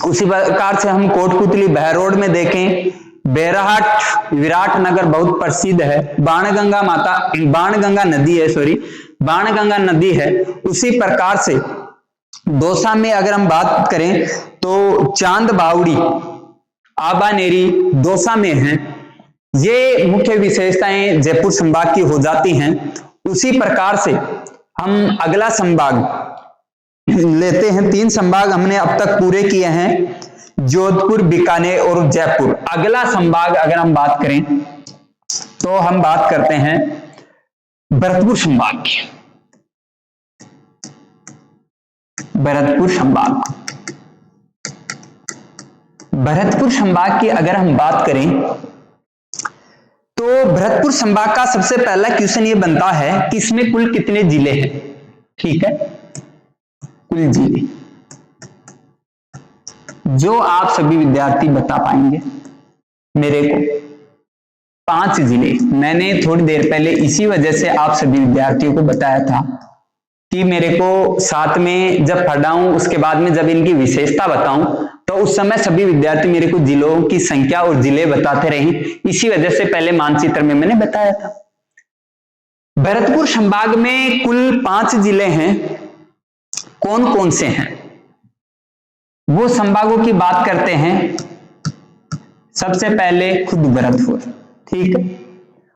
[SPEAKER 1] उसी प्रकार से हम कोटपुतली बहरोड में देखें, बैराहट विराटनगर बहुत प्रसिद्ध है। बाणगंगा माता, बाणगंगा नदी है, बाणगंगा नदी है। उसी प्रकार से दौसा में अगर हम बात करें तो चांद बावड़ी, आबानेरी दौसा में है। ये मुख्य विशेषताएं जयपुर संभाग की हो जाती हैं। उसी प्रकार से हम अगला संभाग लेते हैं। 3 संभाग हमने अब तक पूरे किए हैं, जोधपुर, बीकानेर और जयपुर। अगला संभाग अगर हम बात करें तो हम बात करते हैं भरतपुर संभाग की। भरतपुर संभाग, भरतपुर संभाग की अगर हम बात करें तो भरतपुर संभाग का सबसे पहला क्वेश्चन ये बनता है कि इसमें कुल कितने जिले हैं। ठीक है, कुल जिले जो आप सभी विद्यार्थी बता पाएंगे मेरे को 5 जिले। मैंने थोड़ी देर पहले इसी वजह से आप सभी विद्यार्थियों को बताया था कि मेरे को साथ में जब पढ़ाऊं उसके बाद में जब इनकी विशेषता बताऊं तो उस समय सभी विद्यार्थी मेरे को जिलों की संख्या और जिले बताते रहे। इसी वजह से पहले मानचित्र में मैंने बताया था। भरतपुर संभाग में कुल 5 जिले हैं। कौन कौन से हैं वो संभागों की बात करते हैं। सबसे पहले खुद भरतपुर, ठीक है।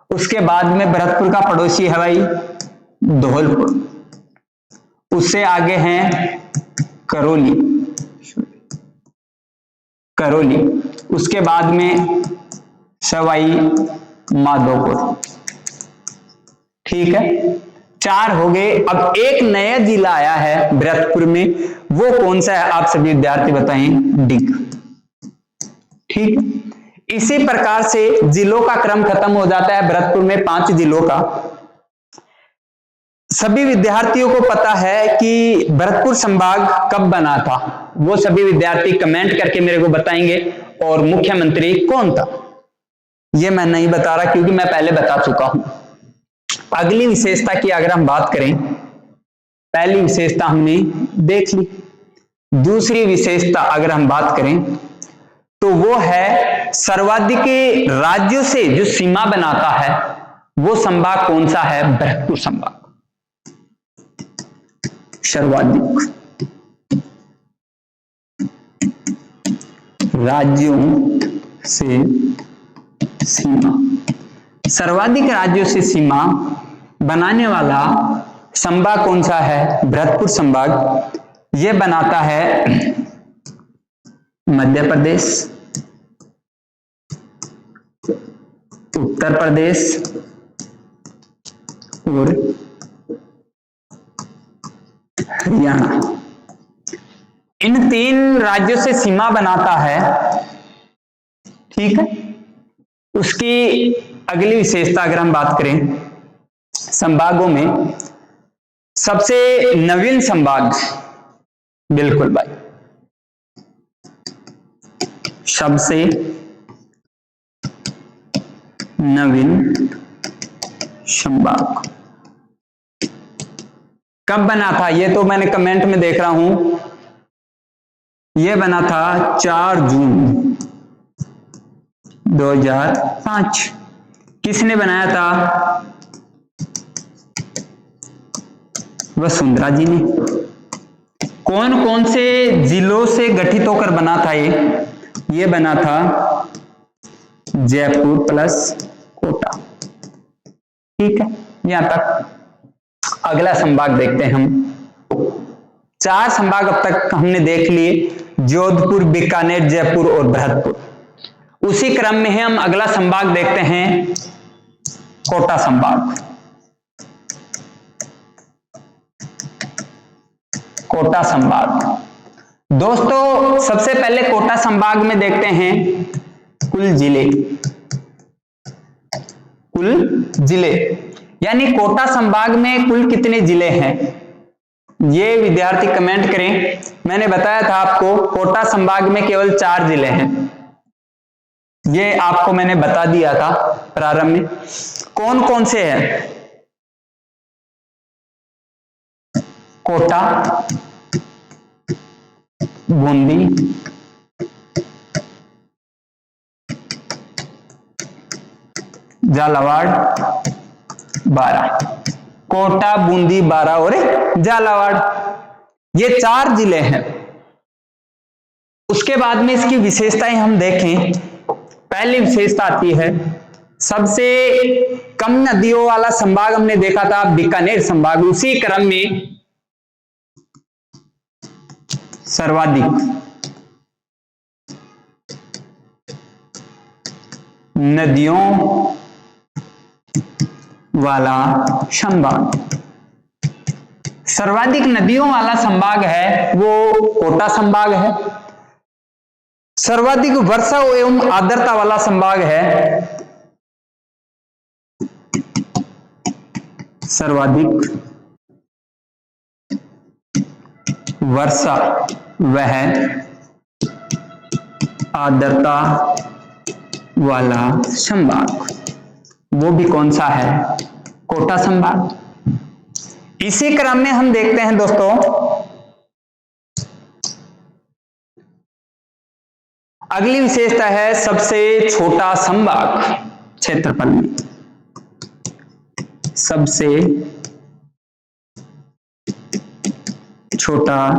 [SPEAKER 1] उसके बाद में भरतपुर का पड़ोसी है भाई धौलपुर। उससे आगे हैं करौली, करौली। उसके बाद में सवाई माधोपुर, ठीक है। 4 हो गए। अब एक नया जिला आया है भरतपुर में, वो कौन सा है आप सभी विद्यार्थी बताएं। डिग, ठीक है। इसी प्रकार से जिलों का क्रम खत्म हो जाता है भरतपुर में 5 जिलों का। सभी विद्यार्थियों को पता है कि भरतपुर संभाग कब बना था, वो सभी विद्यार्थी कमेंट करके मेरे को बताएंगे। और मुख्यमंत्री कौन था ये मैं नहीं बता रहा क्योंकि मैं पहले बता चुका हूं। अगली विशेषता की अगर हम बात करें, पहली विशेषता हमने देख ली। दूसरी विशेषता अगर हम बात करें तो वो है सर्वाधिक राज्यों से जो सीमा बनाता है वो संभाग कौन सा है। भरतपुर संभाग सर्वाधिक राज्यों से सीमा, सर्वाधिक राज्यों से सीमा बनाने वाला संभाग कौन सा है। भरतपुर संभाग। यह बनाता है मध्य प्रदेश, उत्तर प्रदेश और हरियाणा। इन 3 राज्यों से सीमा बनाता है, ठीक है। उसकी अगली विशेषता अगर हम बात करें संभागों में, सबसे नवीन संभाग, बिल्कुल भाई, सबसे नवीन संभाग कब बना था ये तो मैंने कमेंट में देख रहा हूं। यह बना था 4 जून 2005। किसने बनाया था। वसुंधरा जी ने। कौन कौन से जिलों से गठित होकर बना था ये बना था जयपुर प्लस कोटा, ठीक है। यहां तक। अगला संभाग देखते हैं हम। 4 संभाग अब तक हमने देख लिए, जोधपुर, बीकानेर, जयपुर और भरतपुर। उसी क्रम में हम अगला संभाग देखते हैं कोटा संभाग। कोटा संभाग दोस्तों, सबसे पहले कोटा संभाग में देखते हैं कुल जिले। कुल जिले यानी कोटा संभाग में कुल कितने जिले हैं, ये विद्यार्थी कमेंट करें। मैंने बताया था आपको कोटा संभाग में केवल 4 जिले हैं, ये आपको मैंने बता दिया था प्रारंभ में। कौन कौन से हैं? कोटा, बूंदी, झालावाड़, बारां। कोटा, बूंदी, बारां और झालावाड़, ये 4 जिले हैं। उसके बाद में इसकी विशेषताएं हम देखें। पहली विशेषता आती है सबसे कम नदियों वाला संभाग, हमने देखा था बीकानेर संभाग। उसी क्रम में सर्वाधिक नदियों वाला संभाग, सर्वाधिक नदियों वाला संभाग है वो कोटा संभाग है। सर्वाधिक वर्षा एवं आर्द्रता वाला संभाग है सर्वाधिक वर्षा वह आर्द्रता वाला संभाग, वो भी कौन सा है? कोटा संभाग। इसी क्रम में हम देखते हैं दोस्तों अगली विशेषता है सबसे छोटा संभाग क्षेत्रफल में। सबसे छोटा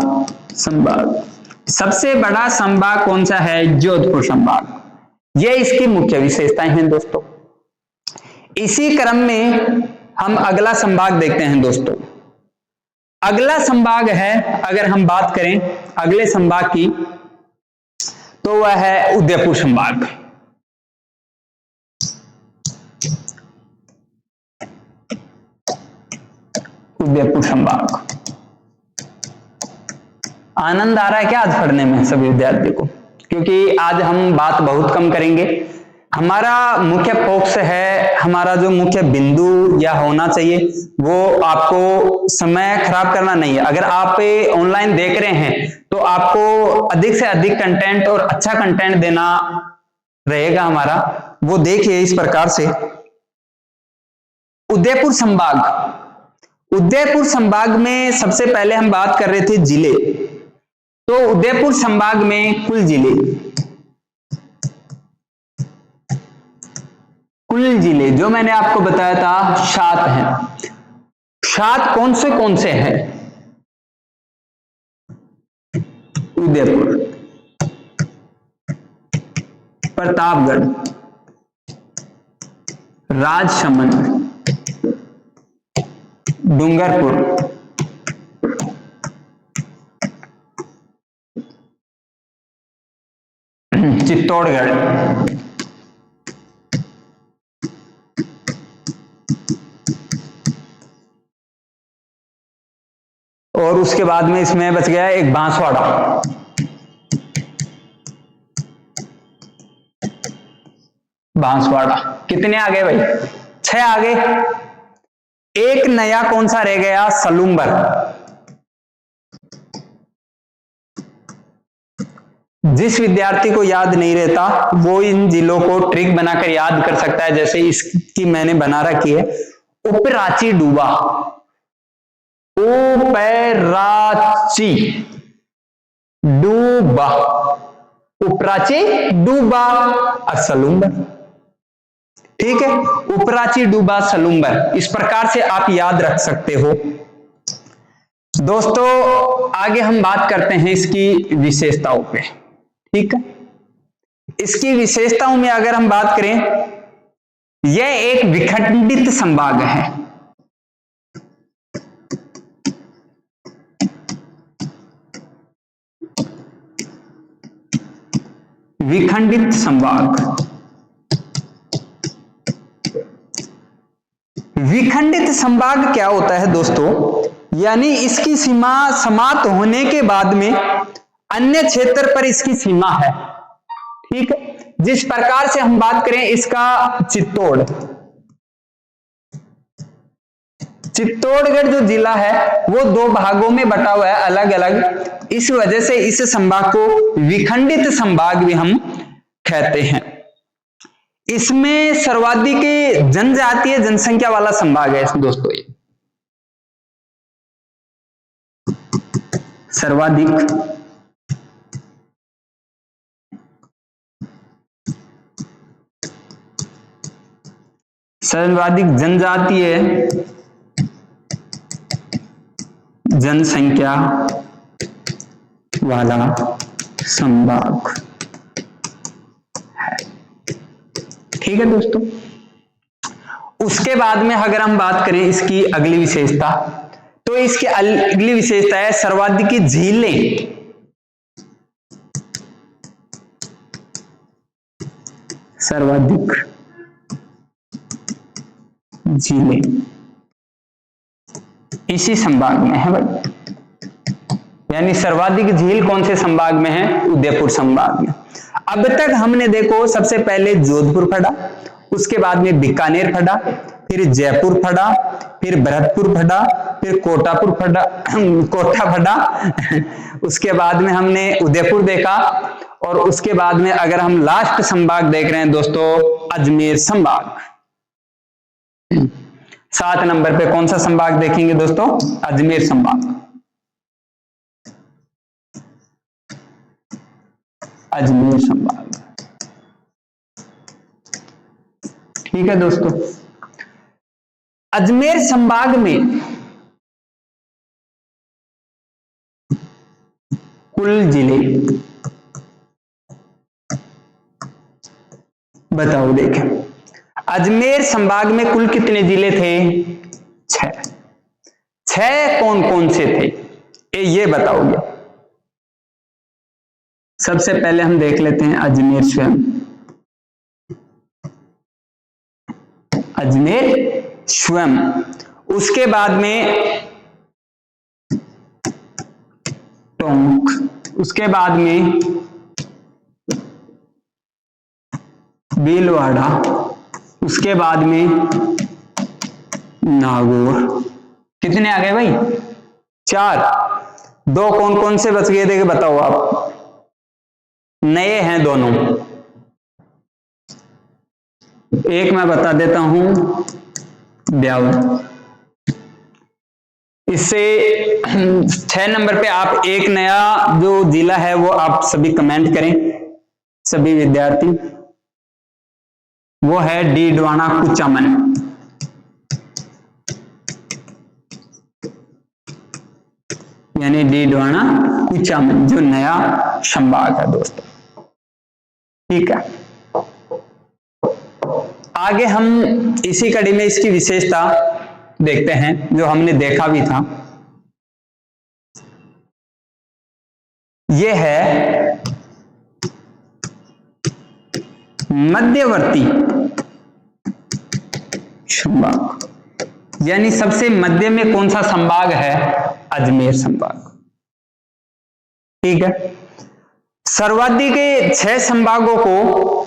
[SPEAKER 1] संभाग, सबसे बड़ा संभाग कौन सा है? जोधपुर संभाग। ये इसकी मुख्य विशेषताएं हैं दोस्तों। इसी क्रम में हम अगला संभाग देखते हैं दोस्तों। अगला संभाग है, अगर हम बात करें अगले संभाग की, तो वह है उदयपुर संभाग। उदयपुर संभाग। आनंद आ रहा है क्या आज पढ़ने में सभी विद्यार्थियों को? क्योंकि आज हम बात बहुत कम करेंगे। हमारा मुख्य फोकस है, हमारा जो मुख्य बिंदु या होना चाहिए वो आपको समय खराब करना नहीं है। अगर आप ऑनलाइन देख रहे हैं तो आपको अधिक से अधिक कंटेंट और अच्छा कंटेंट देना रहेगा हमारा, वो देखिए इस प्रकार से। उदयपुर संभाग, उदयपुर संभाग में सबसे पहले हम बात कर रहे थे जिले। तो उदयपुर संभाग में कुल जिले, कुल जिले जो मैंने आपको बताया था 7 हैं। 7 कौन से हैं? उदयपुर, प्रतापगढ़, राजसमंद, डूंगरपुर, चित्तौड़गढ़, और उसके बाद में इसमें बच गया एक बांसवाड़ा। बांसवाड़ा कितने आ गए भाई? 6 आ गए। एक नया कौन सा रह गया? सलूम्बर। जिस विद्यार्थी को याद नहीं रहता वो इन जिलों को ट्रिक बनाकर याद कर सकता है। जैसे इसकी मैंने बना रखी है, उपराची डूबा, उपराची डूबा, उपराची डूबा और सलूम्बर। ठीक है, उपराची डूबा सलूम्बर, इस प्रकार से आप याद रख सकते हो। दोस्तों आगे हम बात करते हैं इसकी विशेषताओं पे। ठीक है, इसकी विशेषताओं में अगर हम बात करें, यह एक विखंडित संभाग है। विखंडित संभाग, विखंडित संभाग क्या होता है दोस्तों? यानी इसकी सीमा समाप्त होने के बाद में अन्य क्षेत्र पर इसकी सीमा है। ठीक है, जिस प्रकार से हम बात करें इसका चित्तौड़, चित्तौड़गढ़ जो जिला है वो दो भागों में बटा हुआ है अलग अलग, इस वजह से इस संभाग को विखंडित संभाग भी हम कहते हैं। इसमें सर्वाधिक जनजातीय जनसंख्या वाला संभाग है दोस्तों, ये सर्वाधिक जनजातीय जनसंख्या वाला संभाग है। ठीक है दोस्तों। उसके बाद में अगर हम बात करें इसकी अगली विशेषता, तो इसकी अगली विशेषता है सर्वाधिक झीलें। सर्वाधिक झीलें इसी संभाग में है भाई, यानी सर्वाधिक झील कौन से संभाग में है? उदयपुर संभाग में। अब तक हमने देखो सबसे पहले जोधपुर पढ़ा, उसके बाद में बीकानेर पढ़ा, फिर जयपुर पढ़ा, फिर भरतपुर पढ़ा, फिर कोटा पढ़ा उसके बाद में हमने उदयपुर देखा, और उसके बाद में अगर हम लास्ट संभाग देख रहे हैं दोस्तों अजमेर संभाग। 7 नंबर पे कौन सा संभाग देखेंगे दोस्तों? अजमेर संभाग। अजमेर संभाग। ठीक है दोस्तों। अजमेर संभाग में कुल जिले बताओ। देखें अजमेर संभाग में कुल कितने जिले थे? 6। 6 कौन कौन से थे ये बताओगे? सबसे पहले हम देख लेते हैं अजमेर स्वयं। अजमेर स्वयं, उसके बाद में टोंक, उसके बाद में भीलवाड़ा, उसके बाद में नागौर। कितने आ गए भाई? 4। 2 कौन कौन से बच गए थे बताओ आप? नए हैं दोनों। एक मैं बता देता हूं, ब्यावर। इससे 6 नंबर पे आप एक नया जो जिला है वो आप सभी कमेंट करें, सभी विद्यार्थी। वो है डीडवाना कुचामन। यानी डीडवाना कुचामन जो नया संभाग है दोस्तों। ठीक है। आगे हम इसी कड़ी में इसकी विशेषता देखते हैं जो हमने देखा भी था। यह है मध्यवर्ती संभाग, यानी सबसे मध्य में कौन सा संभाग है? अजमेर संभाग। ठीक है। सर्वाधिक 6 संभागों को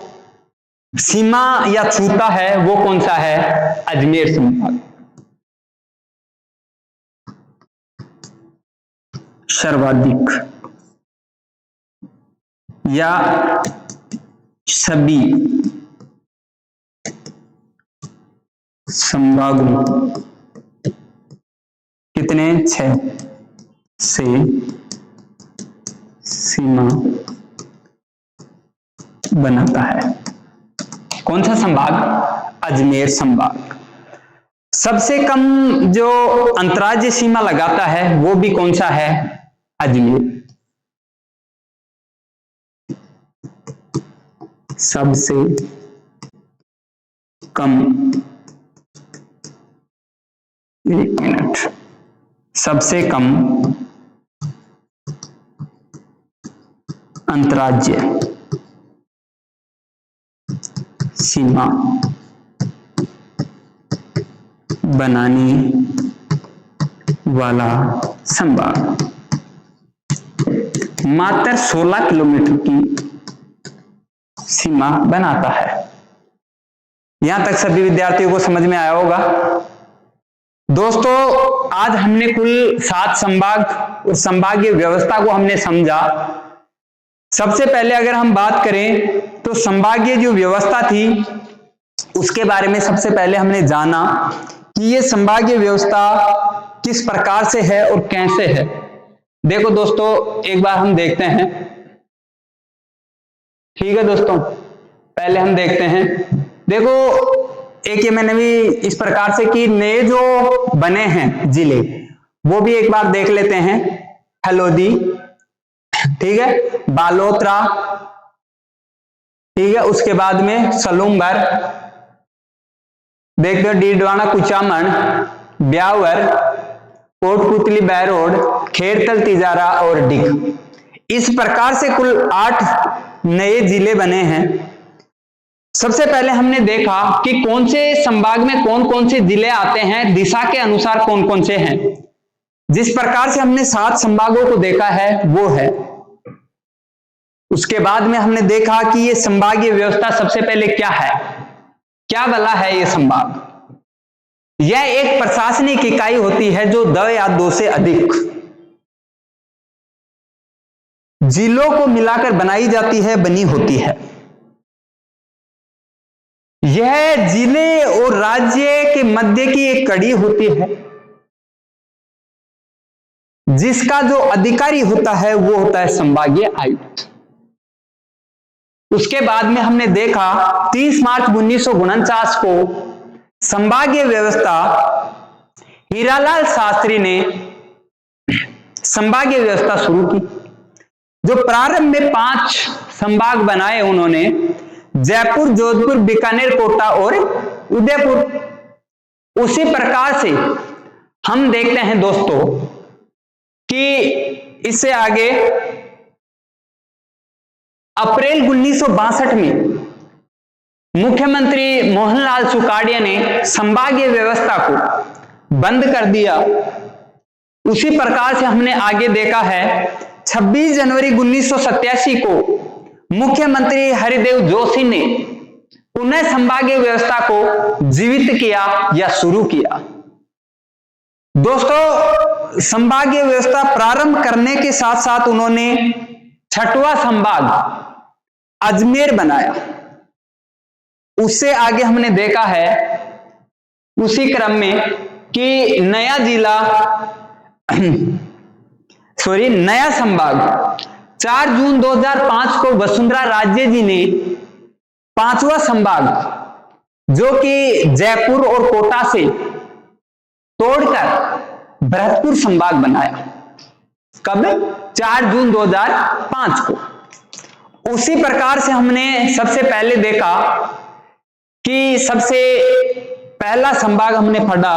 [SPEAKER 1] सीमा या छूता है वो कौन सा है? अजमेर संभाग। सर्वाधिक या सभी संभागों, कितने? 6 से सीमा बनाता है। कौन सा संभाग? अजमेर संभाग। सबसे कम जो अंतर्राज्यीय सीमा लगाता है वो भी कौन सा है? अजमेर। सबसे कम, एक मिनट, सबसे कम अंतर्राज्यीय सीमा बनाने वाला संभाग मात्र 16 किलोमीटर की सीमा बनाता है। यहां तक सभी विद्यार्थियों को समझ में आया होगा। दोस्तों आज हमने कुल 7 संभाग और संभागीय व्यवस्था को हमने समझा। सबसे पहले अगर हम बात करें तो संभागीय जो व्यवस्था थी उसके बारे में सबसे पहले हमने जाना कि ये संभागीय व्यवस्था किस प्रकार से है और कैसे है। देखो दोस्तों एक बार हम देखते हैं, ठीक है दोस्तों, पहले हम देखते हैं। देखो एक ये मैंने भी इस प्रकार से कि नए जो बने हैं जिले वो भी एक बार देख लेते हैं। हलोदी, ठीक है, बालोतरा, ठीक है, उसके बाद में सलूम्बर, देखते हो डीडवाना, कुचामन, ब्यावर, कोटपुतली, बैरोड, खेड़तल, तिजारा और डिग। इस प्रकार से कुल 8 नए जिले बने हैं। सबसे पहले हमने देखा कि कौन से संभाग में कौन कौन से जिले आते हैं, दिशा के अनुसार कौन कौन से हैं। जिस प्रकार से हमने 7 संभागों को देखा है वो है। उसके बाद में हमने देखा कि ये संभागीय व्यवस्था सबसे पहले क्या है, क्या भला है ये संभाग। यह एक प्रशासनिक इकाई होती है जो 2 या 2 से अधिक जिलों को मिलाकर बनाई जाती है, बनी होती है। यह जिले और राज्य के मध्य की एक कड़ी होती है जिसका जो अधिकारी होता है वो होता है संभागीय आयुक्त। उसके बाद में हमने देखा 30 मार्च 1949 को संभागीय व्यवस्था हीरालाल शास्त्री ने संभागीय व्यवस्था शुरू की। जो प्रारंभ में 5 संभाग बनाए उन्होंने, जयपुर, जोधपुर, बीकानेर, कोटा और उदयपुर। उसी प्रकार से हम देखते हैं दोस्तों कि इससे आगे अप्रैल 1962 में मुख्यमंत्री मोहनलाल सुखाड़िया ने संभागीय व्यवस्था को बंद कर दिया। उसी प्रकार से हमने आगे देखा है 26 जनवरी 1987 को मुख्यमंत्री हरिदेव जोशी ने पुनः संभागीय व्यवस्था को जीवित किया या शुरू किया। दोस्तों संभागीय व्यवस्था प्रारंभ करने के साथ साथ उन्होंने 6वां संभाग अजमेर बनाया। उससे आगे हमने देखा है उसी क्रम में कि नया संभाग 4 जून 2005 को वसुंधरा राजे जी ने 5वां संभाग जो कि जयपुर और कोटा से तोड़कर भरतपुर संभाग बनाया। कब? 4 जून 2005 को। उसी प्रकार से हमने सबसे पहले देखा कि सबसे पहला संभाग हमने पढ़ा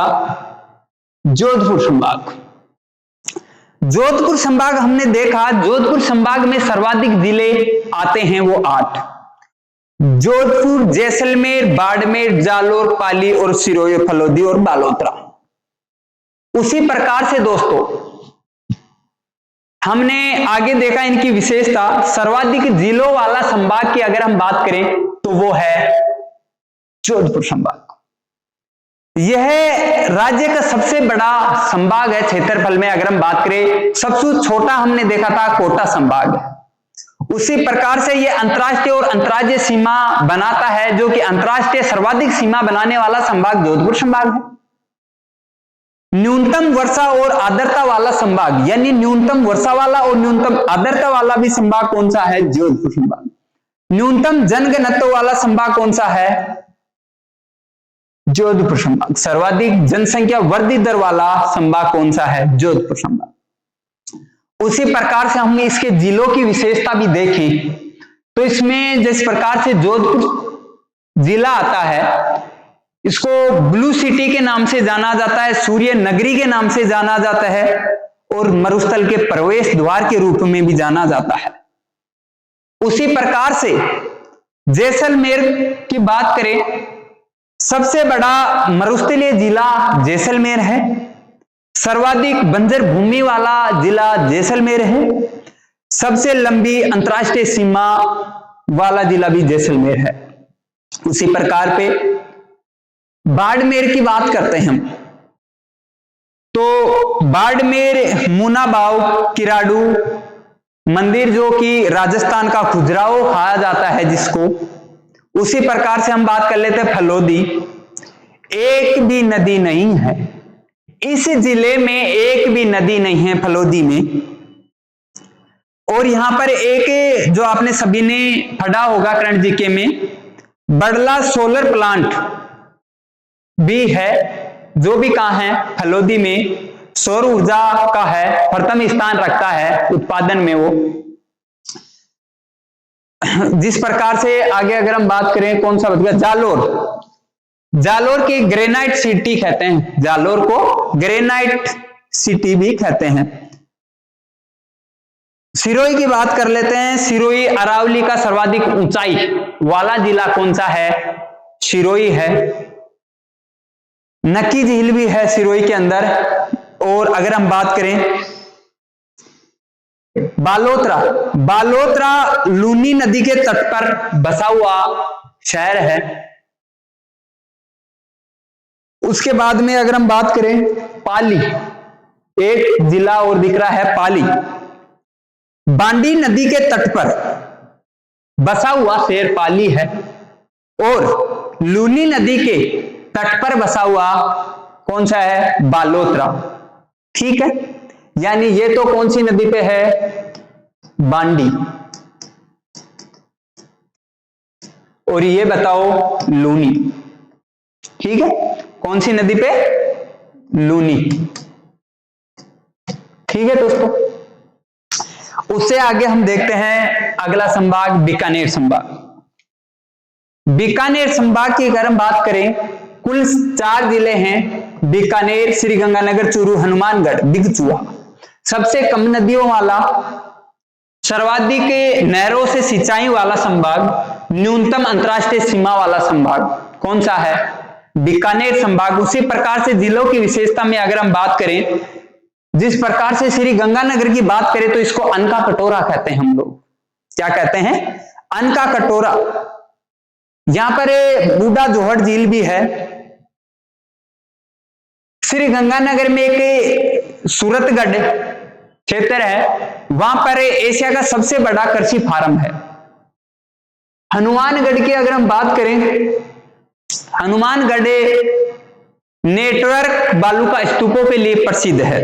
[SPEAKER 1] जोधपुर संभाग। जोधपुर संभाग हमने देखा, जोधपुर संभाग में सर्वाधिक जिले आते हैं वो 8, जोधपुर, जैसलमेर, बाड़मेर, जालोर, पाली और सिरोही, फलोदी और बालोतरा। उसी प्रकार से दोस्तों हमने आगे देखा इनकी विशेषता। सर्वाधिक जिलों वाला संभाग की अगर हम बात करें तो वो है जोधपुर संभाग। यह राज्य का सबसे बड़ा संभाग है क्षेत्रफल में। अगर हम बात करें सबसे छोटा हमने देखा था कोटा संभाग है। उसी प्रकार से यह अंतर्राष्ट्रीय और अंतर्राज्यीय सीमा बनाता है, जो कि अंतर्राष्ट्रीय सर्वाधिक सीमा बनाने वाला संभाग जोधपुर संभाग है। न्यूनतम वर्षा और आर्द्रता वाला संभाग, यानी न्यूनतम वर्षा वाला और न्यूनतम आर्द्रता वाला भी संभाग कौन सा है? जोधपुर संभाग। न्यूनतम जनघनत्व वाला संभाग कौन सा है? जोधपुर संभाग। सर्वाधिक जनसंख्या वृद्धि दर वाला संभाग कौन सा है? जोधपुर संभाग। उसी प्रकार से हमने इसके जिलों की विशेषता भी देखी, तो इसमें जिस प्रकार से जोधपुर जिला आता है, इसको ब्लू सिटी के नाम से जाना जाता है, सूर्य नगरी के नाम से जाना जाता है और मरुस्थल के प्रवेश द्वार के रूप में भी जाना जाता है। उसी प्रकार से जैसलमेर की बात करें, सबसे बड़ा मरुस्थलीय जिला जैसलमेर है, सर्वाधिक बंजर भूमि वाला जिला जैसलमेर है, सबसे लंबी अंतर्राष्ट्रीय सीमा वाला जिला भी जैसलमेर है। उसी प्रकार पे बाड़मेर की बात करते हैं हम, तो बाड़मेर, मुनाबाव, किराडू मंदिर जो कि राजस्थान का खजुराहो कहा जाता है जिसको, उसी प्रकार से हम बात कर लेते हैं फलोदी। एक भी नदी नहीं है इस जिले में, एक भी नदी नहीं है फलोदी में। और यहां पर एक जो आपने सभी ने पढ़ा होगा करंट जीके में, बड़ला सोलर प्लांट भी है जो भी कहां है फलोदी में, सौर ऊर्जा का है, प्रथम स्थान रखता है उत्पादन में वो। जिस प्रकार से आगे अगर हम बात करें, कौन सा बता, जालोर, जालोर की ग्रेनाइट सिटी कहते हैं, जालोर को ग्रेनाइट सिटी भी कहते हैं। सिरोही की बात कर लेते हैं। सिरोही अरावली का सर्वाधिक ऊंचाई वाला जिला कौन सा है? सिरोही है। नक्की झील भी है सिरोही के अंदर। और अगर हम बात करें बालोतरा, बालोतरा लूनी नदी के तट पर बसा हुआ शहर है। उसके बाद में अगर हम बात करें पाली, एक जिला और दिख रहा है पाली, बांडी नदी के तट पर बसा हुआ शहर पाली है। और लूनी नदी के तट पर बसा हुआ कौन सा है? बालोतरा। ठीक है, यानी ये तो कौन सी नदी पे है? बांडी। और ये बताओ लूनी। ठीक है, कौन सी नदी पे? लूनी। ठीक है दोस्तों, उससे आगे हम देखते हैं अगला संभाग बीकानेर संभाग। बीकानेर संभाग की अगर हम बात करें, कुल 4 जिले हैं, बीकानेर, श्रीगंगानगर, चूरू, हनुमानगढ़, दिगचुआ। सबसे कम नदियों वाला, सर्वाधिक नहरों से सिंचाई वाला संभाग, न्यूनतम अंतरराष्ट्रीय सीमा वाला संभाग कौन सा है? बीकानेर संभाग। उसी प्रकार से जिलों की विशेषता में अगर हम बात करें, जिस प्रकार से श्री गंगानगर की बात करें तो इसको अन्न का कटोरा कहते हैं हम लोग। क्या कहते हैं? अन्न का कटोरा। यहां पर बूढ़ा जोहड़ झील भी है। श्री गंगानगर में एक सूरतगढ़ क्षेत्र है, वहां पर एशिया का सबसे बड़ा कृषि फार्म है। हनुमानगढ़ की अगर हम बात करें, हनुमानगढ़ नेटवर्क बालू का स्तूपों के लिए प्रसिद्ध है।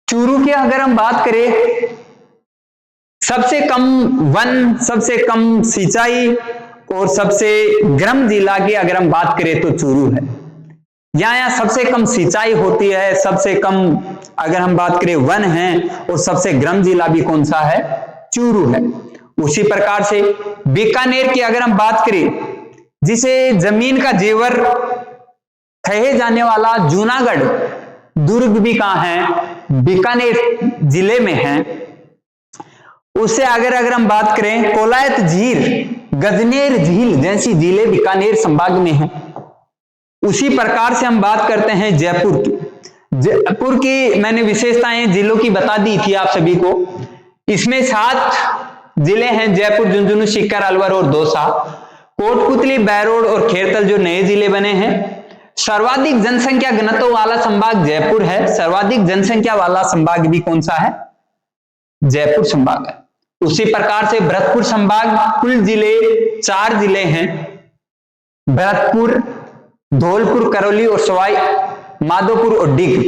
[SPEAKER 1] चूरू की अगर हम बात करें, सबसे कम वन, सबसे कम सिंचाई और सबसे गर्म जिला की अगर हम बात करें तो चूरू है। यहाँ सबसे कम सिंचाई होती है, सबसे कम अगर हम बात करें वन है, और सबसे गर्म जिला भी कौन सा है? चूरू है। उसी प्रकार से बीकानेर की अगर हम बात करें, जिसे जमीन का जेवर कहे जाने वाला जूनागढ़ दुर्ग भी कहां है? बीकानेर जिले में है। उससे अगर हम बात करें, कोलायत झील, गजनेर झील जैसी जिले बीकानेर संभाग में है। उसी प्रकार से हम बात करते हैं जयपुर की। जयपुर की मैंने विशेषताएं जिलों की बता दी थी आप सभी को। इसमें 7 जिले हैं, जयपुर, झुंझुनू, सीकर, अलवर और दौसा। कोटपुतली, बैरोड और खेरतल जो नए जिले बने हैं। सर्वाधिक जनसंख्या घनत्व वाला संभाग जयपुर है। सर्वाधिक जनसंख्या वाला संभाग भी कौन सा है? जयपुर संभाग है। उसी प्रकार से भरतपुर संभाग, कुल जिले 4 जिले हैं, भरतपुर, धौलपुर, करौली और सवाई माधोपुर और डिग।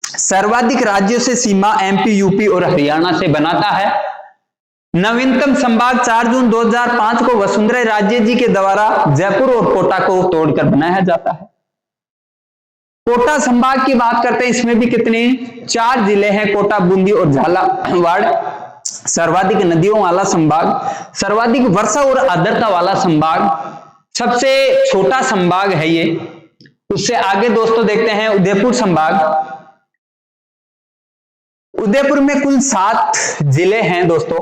[SPEAKER 1] सर्वाधिक राज्यों से सीमा एमपी, यूपी और हरियाणा से बनाता है। नवीनतम संभाग 4 जून 2005 को वसुंधरा राजे जी के द्वारा जयपुर और कोटा को तोड़कर बनाया जाता है। कोटा संभाग की बात करते हैं, इसमें भी कितने? 4 जिले हैं, कोटा, बूंदी और झालावाड़। सर्वाधिक नदियों वाला संभाग, सर्वाधिक वर्षा और आर्द्रता वाला संभाग, सबसे छोटा संभाग है ये। उससे आगे दोस्तों देखते हैं उदयपुर संभाग। उदयपुर में कुल 7 जिले हैं दोस्तों।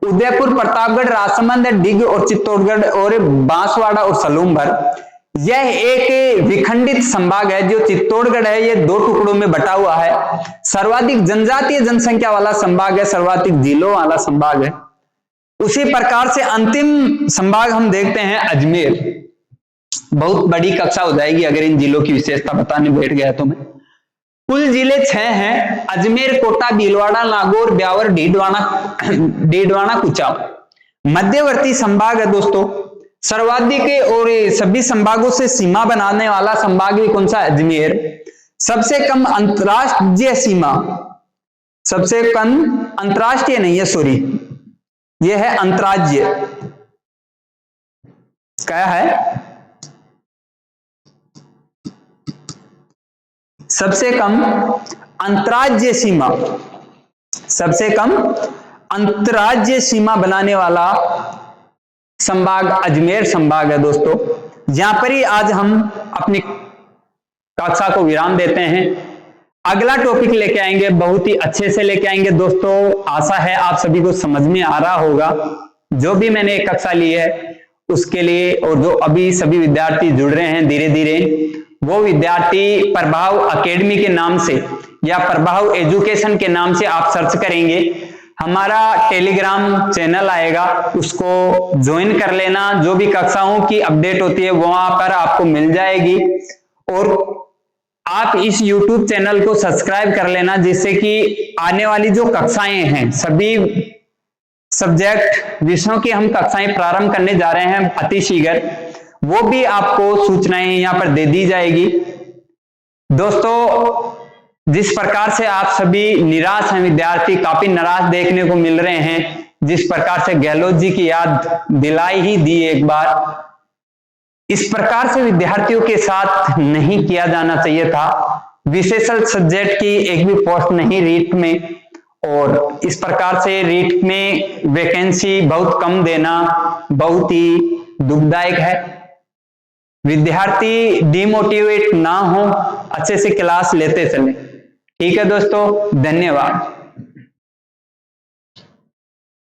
[SPEAKER 1] उदयपुर, प्रतापगढ़, राजसमंद, डिग और चित्तौड़गढ़ और बांसवाड़ा और सलूमभर। यह एक विखंडित संभाग है। जो चित्तौड़गढ़ है ये 2 टुकड़ों में बटा हुआ है। सर्वाधिक जनजातीय जनसंख्या वाला संभाग है, सर्वाधिक जिलों वाला संभाग है। उसी प्रकार से अंतिम संभाग हम देखते हैं अजमेर। बहुत बड़ी कक्षा हो जाएगी अगर इन जिलों की विशेषता बताने बैठ गया तो मैं। कुल जिले 6 हैं, अजमेर, कोटा, भीलवाड़ा, नागौर, ब्यावर, डीडवाना, कुचाव। मध्यवर्ती संभाग है दोस्तों, सर्वाधिक और सभी संभागों से सीमा बनाने वाला संभाग भी कौन सा? अजमेर। सबसे कम अंतरराष्ट्रीय सीमा, सबसे कम अंतरराष्ट्रीय नहीं है, सॉरी, यह है अंतरराज्य। क्या है? सबसे कम अंतरराज्य सीमा, सबसे कम अंतरराज्य सीमा बनाने वाला संभाग अजमेर संभाग है दोस्तों। जहां पर ही आज हम अपनी कक्षा को विराम देते हैं। अगला टॉपिक लेके आएंगे, बहुत ही अच्छे से लेके आएंगे दोस्तों। आशा है आप सभी को समझ में आ रहा होगा जो भी मैंने कक्षा ली है उसके लिए। और जो अभी सभी विद्यार्थी जुड़ रहे हैं धीरे धीरे, वो विद्यार्थी प्रभाव अकेडमी के नाम से या प्रभाव एजुकेशन के नाम से आप सर्च करेंगे, हमारा टेलीग्राम चैनल आएगा, उसको ज्वाइन कर लेना। जो भी कक्षाओं की अपडेट होती है वहां पर आपको मिल जाएगी। और आप इस YouTube चैनल को सब्सक्राइब कर लेना, जिससे कि आने वाली जो कक्षाएं हैं, सभी सब्जेक्ट विषयों की हम कक्षाएं प्रारंभ करने जा रहे हैं अति शीघ्र, वो भी आपको सूचनाएं यहां पर दे दी जाएगी। दोस्तों, जिस प्रकार से आप सभी निराश हैं, विद्यार्थी काफी नाराज देखने को मिल रहे हैं, जिस प्रकार से गहलोत जी की याद दिलाई ही दी एक बार, इस प्रकार से विद्यार्थियों के साथ नहीं किया जाना चाहिए था। विशेषण सब्जेक्ट की एक भी पोस्ट नहीं रीट में, और इस प्रकार से रीट में वैकेंसी बहुत कम देना बहुत ही दुखदायक है। विद्यार्थी डिमोटिवेट ना हो, अच्छे से क्लास लेते चले। ठीक है दोस्तों, धन्यवाद।